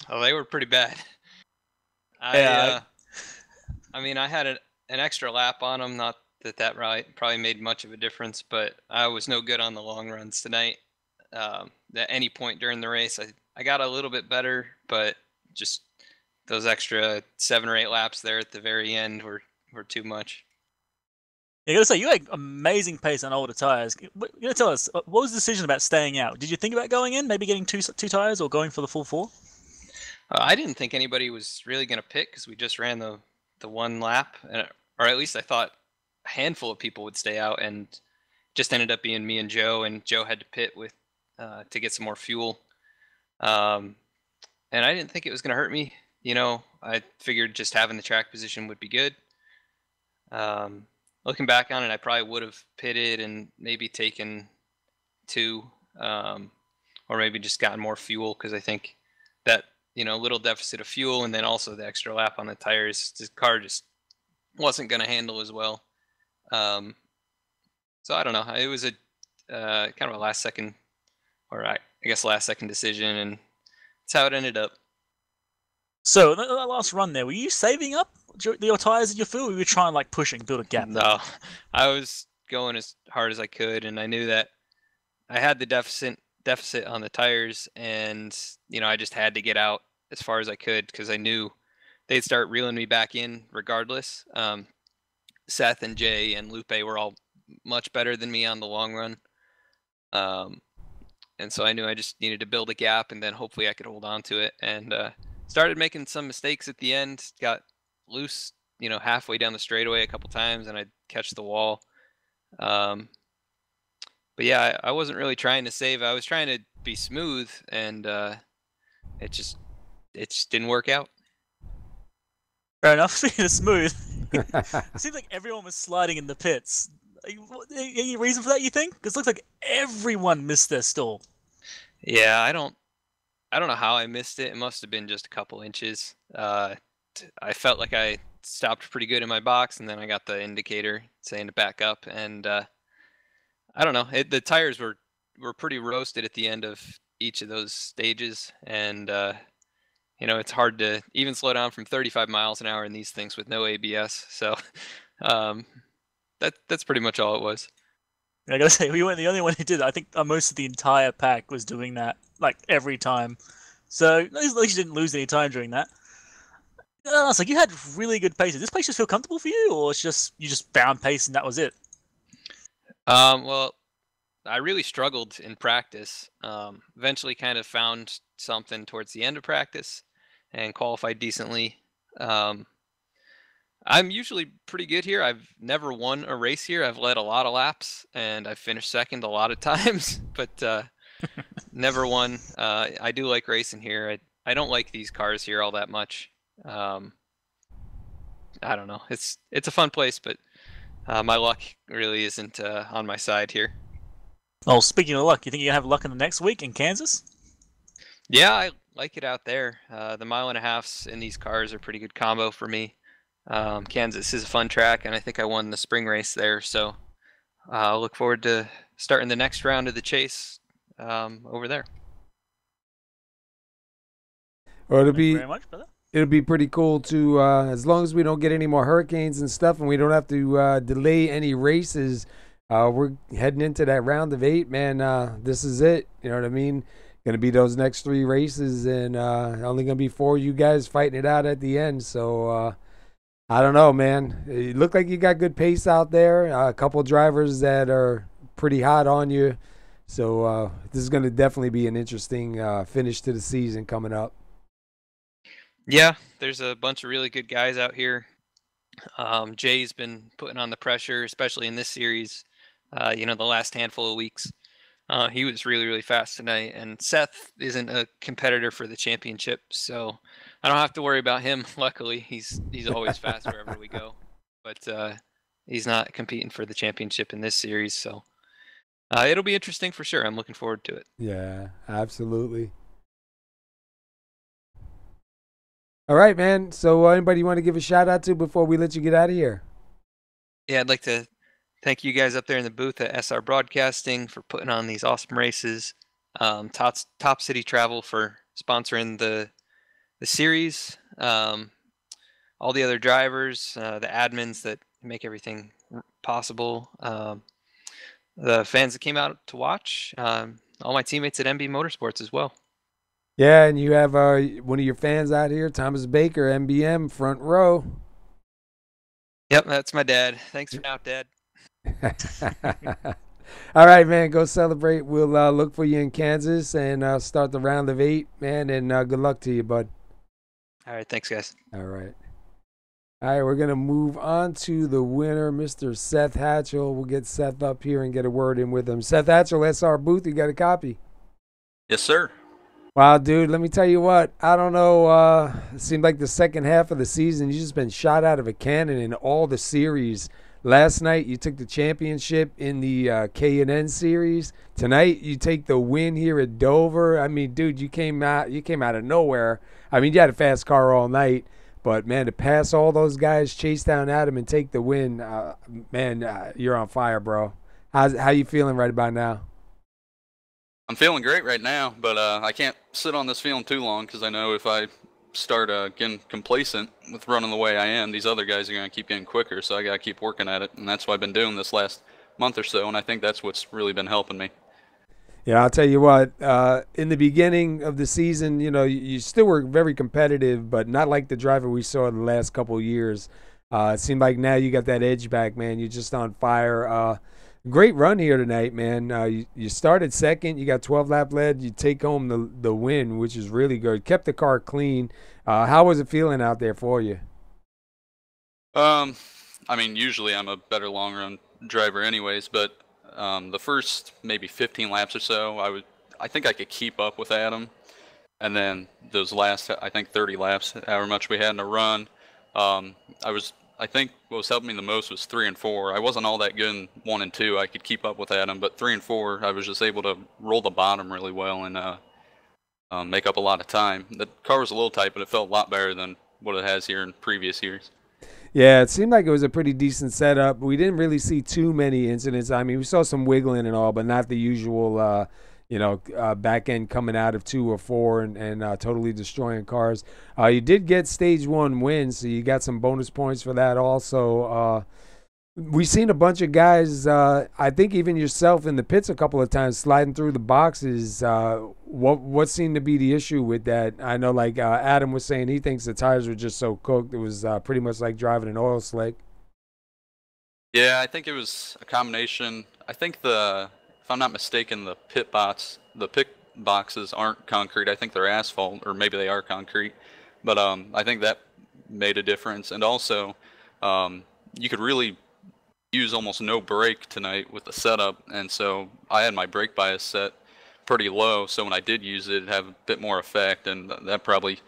Oh, they were pretty bad. Yeah. I mean, I had an extra lap on them. Not that probably made much of a difference, but I was no good on the long runs tonight. At any point during the race, I got a little bit better, but just those extra 7 or 8 laps there at the very end were too much. I gotta say, you had amazing pace on older tires. You gotta tell us, what was the decision about staying out? Did you think about going in, maybe getting two tires, or going for the full 4? I didn't think anybody was really going to pit because we just ran the one lap, or at least I thought a handful of people would stay out, and just ended up being me and Joe. And Joe had to pit to get some more fuel. And I didn't think it was going to hurt me. I figured just having the track position would be good. Looking back on it, I probably would have pitted and maybe taken 2, or maybe just gotten more fuel, because I think that little deficit of fuel and then also the extra lap on the tires, the car just wasn't going to handle as well. So I don't know. It was a kind of a last second decision, and that's how it ended up. So that last run there, were you saving up your tires and your fuel, or were you trying pushing, build a gap? No, I was going as hard as I could, and I knew that I had the deficit on the tires, and I just had to get out as far as I could because I knew they'd start reeling me back in regardless. Seth and Jay and Lupe were all much better than me on the long run, and so I knew I just needed to build a gap, and then hopefully I could hold on to it. And started making some mistakes at the end. Got loose, halfway down the straightaway a couple times, and I catch the wall. But yeah, I wasn't really trying to save. I was trying to be smooth, and it just didn't work out. Fair enough. Speaking of smooth, it seems like everyone was sliding in the pits. Any reason for that, you think? Because it looks like everyone missed their stall. Yeah, I don't know how I missed it. It must have been just a couple inches. I felt like I stopped pretty good in my box, and then I got the indicator saying to back up, and I don't know. The tires were pretty roasted at the end of each of those stages, and you know, it's hard to even slow down from 35 miles an hour in these things with no ABS. So that's pretty much all it was. I gotta say, we weren't the only one who did it. I think most of the entire pack was doing that, like, every time. So at least you didn't lose any time during that. It's like you had really good pace. Did this pace just feel comfortable for you, or it's just you just found pace and that was it? Well, I really struggled in practice. Eventually kind of found something towards the end of practice and qualified decently. I'm usually pretty good here. I've never won a race here. I've led a lot of laps, and I've finished second a lot of times, but never won. I do like racing here. I don't like these cars here all that much. I don't know. It's a fun place, but my luck really isn't on my side here. Oh, speaking of luck, you think you're going to have luck in the next week in Kansas? Yeah, I like it out there. The 1.5 miles in these cars are pretty good combo for me. Kansas is a fun track, and I think I won the spring race there, so I'll look forward to starting the next round of the chase over there. Well, Thank you very much, brother. It'll be pretty cool to, as long as we don't get any more hurricanes and stuff, and we don't have to delay any races. We're heading into that round of 8, man. This is it. You know what I mean? Going to be those next 3 races, and only going to be 4 of you guys fighting it out at the end. So I don't know, man. It looked like you got good pace out there. A couple drivers that are pretty hot on you. So this is going to definitely be an interesting finish to the season coming up. Yeah, there's a bunch of really good guys out here. Jay's been putting on the pressure, especially in this series. You know, the last handful of weeks. He was really, really fast tonight, and Seth isn't a competitor for the championship, so I don't have to worry about him. Luckily, he's always fast wherever we go, but he's not competing for the championship in this series, so it'll be interesting for sure. I'm looking forward to it. Yeah, absolutely. All right, man. So anybody you want to give a shout out to before we let you get out of here? Yeah, I'd like to thank you guys up there in the booth at SR Broadcasting for putting on these awesome races. Top City Travel for sponsoring the series. All the other drivers, the admins that make everything possible. The fans that came out to watch. All my teammates at MB Motorsports as well. Yeah, and you have one of your fans out here, Thomas Baker, MBM, front row. Yep, that's my dad. Thanks for now, Dad. All right, man, go celebrate. We'll look for you in Kansas and start the round of 8, man, and good luck to you, bud. All right, thanks, guys. All right. All right, we're going to move on to the winner, Mr. Seth Hatchell. We'll get Seth up here and get a word in with him. Seth Hatchell, SR Booth, you got a copy? Yes, sir. Wow, dude, let me tell you what. I don't know. It seemed like the second half of the season, you just been shot out of a cannon in all the series. Last night, you took the championship in the K&N series. Tonight, you take the win here at Dover. I mean, dude, you came out of nowhere. I mean, you had a fast car all night, but man, to pass all those guys, chase down Adam, and take the win, man, you're on fire, bro. How you feeling right about now? I'm feeling great right now, but I can't sit on this feeling too long because I know if I start getting complacent with running the way I am, these other guys are going to keep getting quicker, so I got to keep working at it, and that's what I've been doing this last month or so, and I think that's what's really been helping me. Yeah, I'll tell you what, in the beginning of the season, you know, you still were very competitive, but not like the driver we saw the last couple of years. It seemed like now you got that edge back, man. You're just on fire. Great run here tonight, man. You started second. You got 12 lap lead. You take home the win, which is really good. Kept the car clean. How was it feeling out there for you? I mean, usually I'm a better long run driver, anyways. But the first maybe 15 laps or so, I think I could keep up with Adam. And then those last, I think 30 laps, however much we had in a run, I think what was helping me the most was 3 and 4. I wasn't all that good in 1 and 2. I could keep up with Adam, but 3 and 4, I was just able to roll the bottom really well and make up a lot of time. The car was a little tight, but it felt a lot better than what it has here in previous years. Yeah, it seemed like it was a pretty decent setup. We didn't really see too many incidents. I mean, we saw some wiggling and all, but not the usual, back end coming out of 2 or 4 and totally destroying cars. You did get stage 1 wins, so you got some bonus points for that also. We've seen a bunch of guys, I think even yourself in the pits a couple of times, sliding through the boxes. What seemed to be the issue with that? I know, like Adam was saying, he thinks the tires were just so cooked. It was pretty much like driving an oil slick. Yeah, I think it was a combination. I think if I'm not mistaken, the pit boxes aren't concrete. I think they're asphalt, or maybe they are concrete. But I think that made a difference. And also, you could really use almost no brake tonight with the setup, and so I had my brake bias set pretty low, so when I did use it, it'd have a bit more effect, and that probably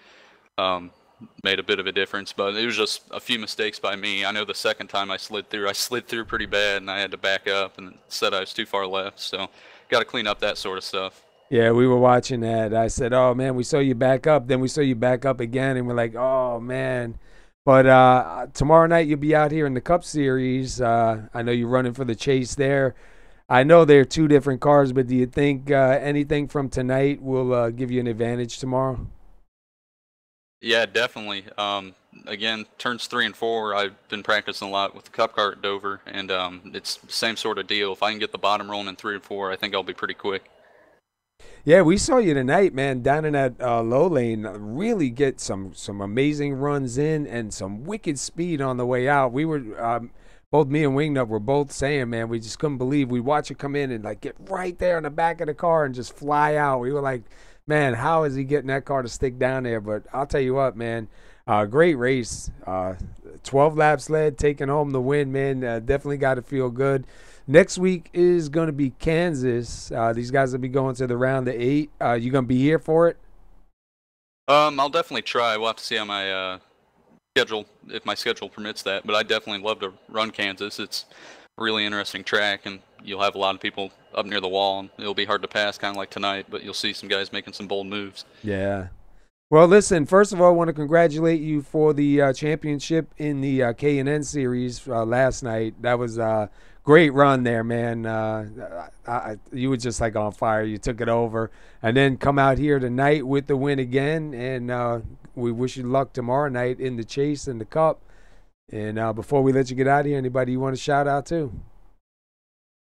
made a bit of a difference. But it was just a few mistakes by me. I know the second time I slid through pretty bad, and I had to back up and said I was too far left, so got to clean up that sort of stuff. Yeah, we were watching that. I said, oh man, we saw you back up, then we saw you back up again, and we're like, oh man. But tomorrow night you'll be out here in the Cup Series. I know you're running for the chase there. I know they're 2 different cars, but do you think anything from tonight will give you an advantage tomorrow? Yeah, definitely. Again, turns 3 and 4, I've been practicing a lot with the Cup car at Dover, and it's the same sort of deal. If I can get the bottom rolling in 3 and 4, I think I'll be pretty quick. Yeah, we saw you tonight, man, down in that low lane. Really get some amazing runs in and some wicked speed on the way out. We were both me and Wingnut were both saying, man, we just couldn't believe we'd watch it come in and like get right there in the back of the car and just fly out. We were like, man, how is he getting that car to stick down there? But I'll tell you what, man, great race. 12 laps led, taking home the win, man. Definitely got to feel good. Next week is going to be Kansas. These guys will be going to the round of 8. You going to be here for it? I'll definitely try. We'll have to see how my schedule, if my schedule permits that. But I definitely love to run Kansas. It's a really interesting track, and you'll have a lot of people up near the wall, and it'll be hard to pass, kind of like tonight. But you'll see some guys making some bold moves. Yeah. Well, listen, first of all, I want to congratulate you for the championship in the K&N series last night. That was great run there, man. You were just like on fire. You took it over, and then come out here tonight with the win again. And we wish you luck tomorrow night in the chase and the cup. And before we let you get out of here, anybody you want to shout out to?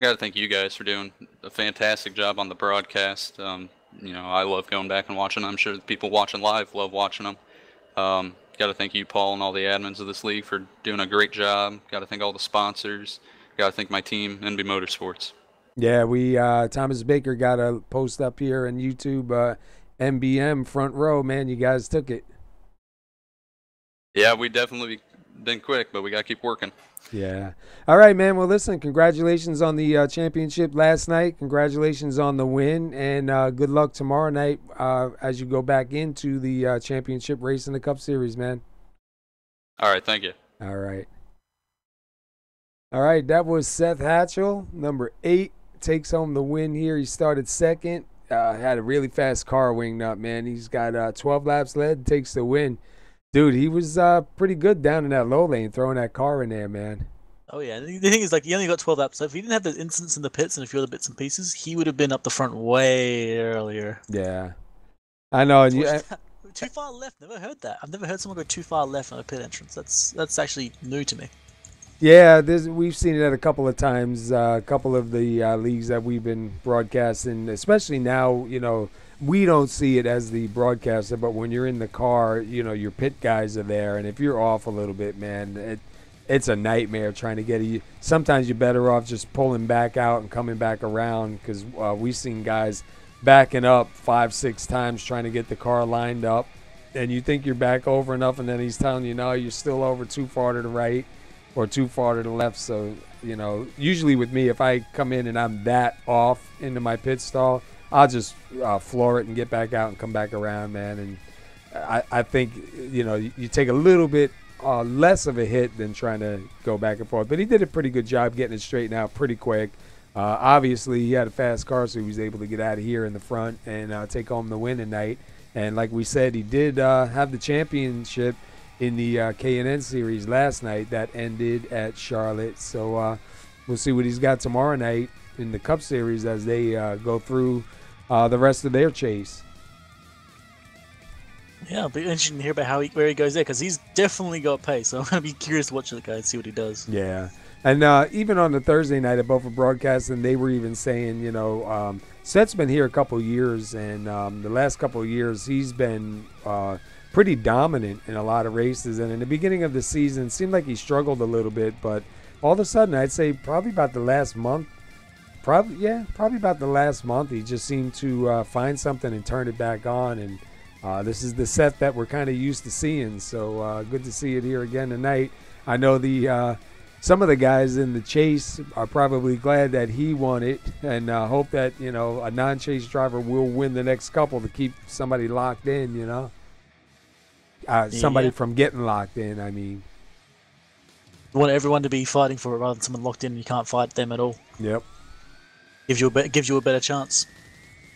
I got to thank you guys for doing a fantastic job on the broadcast. I love going back and watching them. I'm sure the people watching live love watching them. Got to thank you, Paul, and all the admins of this league for doing a great job. Got to thank all the sponsors. Got to thank my team, NB Motorsports. Yeah, we Thomas Baker got a post up here on YouTube. MBM front row, man, you guys took it. Yeah, we definitely been quick, but we got to keep working. Yeah. All right, man. Well, listen, congratulations on the championship last night. Congratulations on the win, and good luck tomorrow night as you go back into the championship race in the Cup Series, man. All right, thank you. All right. All right, that was Seth Hatchell, number 8, takes home the win here. He started second, had a really fast car winged up, man. He's got 12 laps led, takes the win. Dude, he was pretty good down in that low lane, throwing that car in there, man. Oh, yeah. The thing is, like, he only got 12 laps. So if he didn't have the incidents in the pits and a few other bits and pieces, he would have been up the front way earlier. Yeah. I know. And too far left. Never heard that. I've never heard someone go too far left on a pit entrance. That's actually new to me. Yeah, we've seen it a couple of times. A couple of the leagues that we've been broadcasting, especially now, we don't see it as the broadcaster, but when you're in the car, your pit guys are there, and if you're off a little bit, man, it's a nightmare trying to get you. Sometimes you're better off just pulling back out and coming back around, because we've seen guys backing up 5-6 times trying to get the car lined up, and you think you're back over enough, and then he's telling you, no, you're still over too far to the right, or too far to the left. So, you know, usually with me, if I come in and I'm that off into my pit stall, I'll just floor it and get back out and come back around, man. And I think, you know, you take a little bit less of a hit than trying to go back and forth. But he did a pretty good job getting it straightened out pretty quick. Obviously, he had a fast car, so he was able to get out of here in the front and take home the win tonight. And like we said, he did have the championship in the K&N Series last night that ended at Charlotte. So we'll see what he's got tomorrow night in the Cup Series as they go through the rest of their chase. Yeah, it'll be interesting to hear about where he goes there, because he's definitely got pace. So I'm going to be curious to watch the guy and see what he does. Yeah. And even on the Thursday night at Beaufort Broadcasting, they were even saying, you know, Seth's been here a couple years, and the last couple of years he's been pretty dominant in a lot of races. And in the beginning of the season, it seemed like he struggled a little bit, but all of a sudden, I'd say probably about the last month, probably about the last month, he just seemed to find something and turn it back on. And this is the Seth that we're kind of used to seeing. So good to see it here again tonight. I know the some of the guys in the chase are probably glad that he won it, and hope that, you know, a non-chase driver will win the next couple to keep somebody locked in, you know. Somebody from getting locked in, I mean. You want everyone to be fighting for it rather than someone locked in and you can't fight them at all. Yep. Gives you a better chance.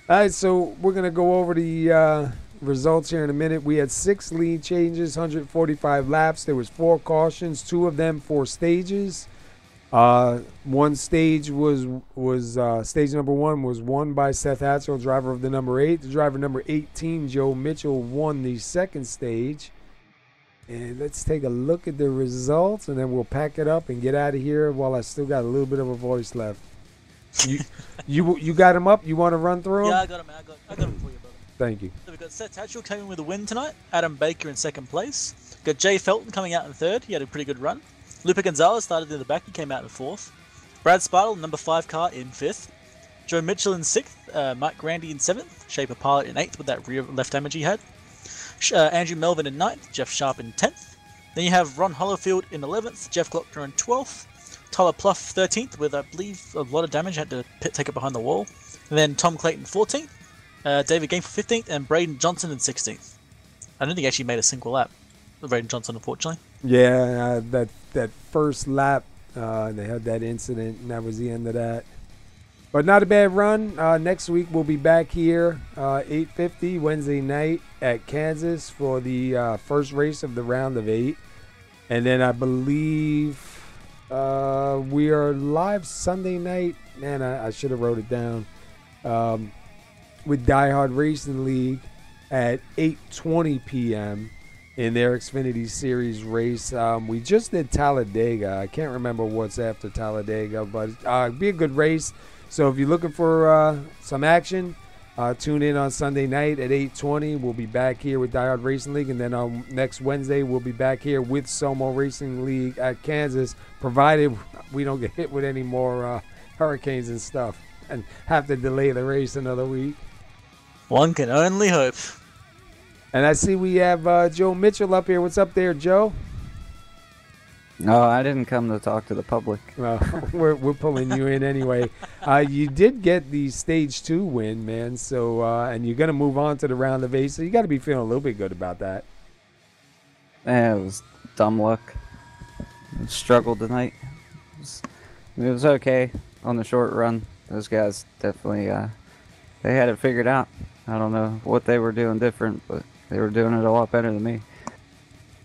All right, so we're going to go over the results here in a minute. We had 6 lead changes, 145 laps. There was 4 cautions, 2 of them 4 stages. One stage was stage number 1 was won by Seth Hatchell, driver of the number 8. The driver number 18, Joe Mitchell, won the second stage. And let's take a look at the results, and then we'll pack it up and get out of here while I still got a little bit of a voice left. You got him up? You want to run through him? Yeah, I got him. I got him for you, brother. Thank you. So we've got Seth Hatchell coming with a win tonight. Adam Baker in second place. Got Jay Felton coming out in third. He had a pretty good run. Lupe Gonzalez started in the back. He came out in fourth. Brad Spartle, number 5 car, in fifth. Joe Mitchell in sixth. Mike Grandy in seventh. Shaper Pilot in eighth with that rear left damage he had. Andrew Melvin in ninth. Jeff Sharp in 10th. Then you have Ron Hollowfield in 11th. Jeff Glockner in 12th. Tyler Pluff 13th with, I believe, a lot of damage. Had to take it behind the wall. And then Tom Clayton 14th. David Gainful 15th, and Braden Johnson in 16th. I don't think he actually made a single lap, Braden Johnson, unfortunately. Yeah, that first lap, they had that incident, and that was the end of that. But not a bad run. Next week we'll be back here, 8:50 Wednesday night at Kansas for the first race of the round of 8. And then I believe we are live Sunday night. Man, I should have wrote it down. With Die Hard Racing League at 8:20 p.m. in their Xfinity Series race. We just did Talladega. I can't remember what's after Talladega, but it'd be a good race. So if you're looking for some action, tune in on Sunday night at 8:20. We'll be back here with Die Hard Racing League, and then on next Wednesday we'll be back here with SoMo Racing League at Kansas, provided we don't get hit with any more hurricanes and stuff and have to delay the race another week. One can only hope. And I see we have Joe Mitchell up here. What's up there, Joe? No, I didn't come to talk to the public. Well, we're pulling you in anyway. You did get the stage 2 win, man. So and you're gonna move on to the round of 8. So you got to be feeling a little bit good about that. It was dumb luck. Struggled tonight. It was okay on the short run. Those guys definitely they had it figured out. I don't know what they were doing different, but they were doing it a lot better than me.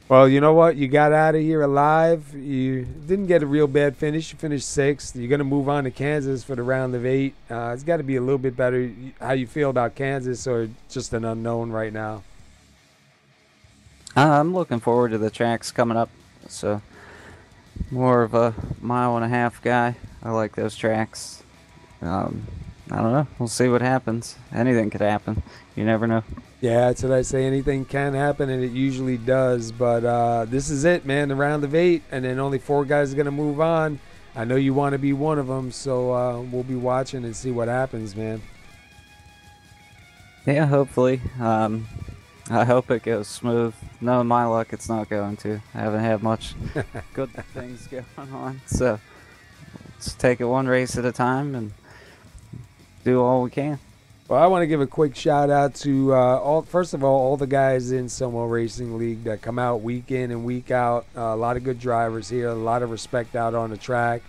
Well, you know what? You got out of here alive. You didn't get a real bad finish. You finished 6th. You're going to move on to Kansas for the round of 8. It's got to be a little bit better. How you feel about Kansas, or just an unknown right now? I'm looking forward to the tracks coming up. So more of a 1.5 mile guy. I like those tracks. I don't know. We'll see what happens. Anything could happen. You never know. Yeah, that's what I say. Anything can happen, and it usually does. But this is it, man, the round of 8, and then only 4 guys are going to move on. I know you want to be one of them, so we'll be watching and see what happens, man. Yeah, hopefully. I I hope it goes smooth. Knowing my luck, it's not going to. I haven't had much good things going on, so let's take it one race at a time and do all we can. Well, I want to give a quick shout out to first of all the guys in SoMo Racing League that come out week in and week out. A lot of good drivers here, a lot of respect out on the track.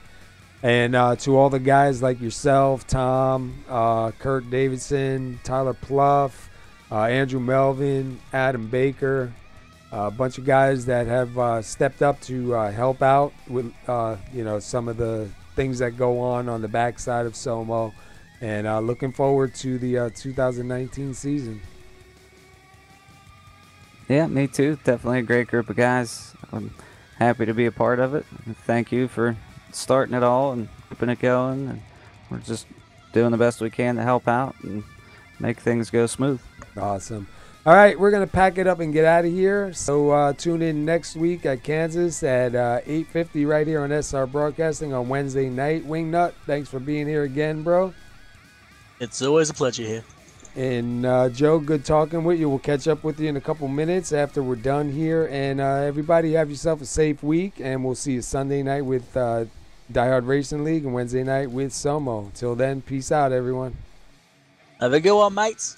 And to all the guys like yourself, Tom, Kurt Davidson, Tyler Pluff, Andrew Melvin, Adam Baker, a bunch of guys that have stepped up to help out with some of the things that go on the backside of SoMo. And looking forward to the 2019 season. Yeah, me too. Definitely a great group of guys. I'm happy to be a part of it. Thank you for starting it all and keeping it going. And we're just doing the best we can to help out and make things go smooth. Awesome. All right, we're going to pack it up and get out of here. So tune in next week at Kansas at 8:50 right here on SR Broadcasting on Wednesday night. Wingnut, thanks for being here again, bro. It's always a pleasure here. And Joe, good talking with you. We'll catch up with you in a couple minutes after we're done here. And everybody have yourself a safe week, and we'll see you Sunday night with Die Hard Racing League and Wednesday night with SoMo. Till then, peace out, everyone. Have a good one, mates.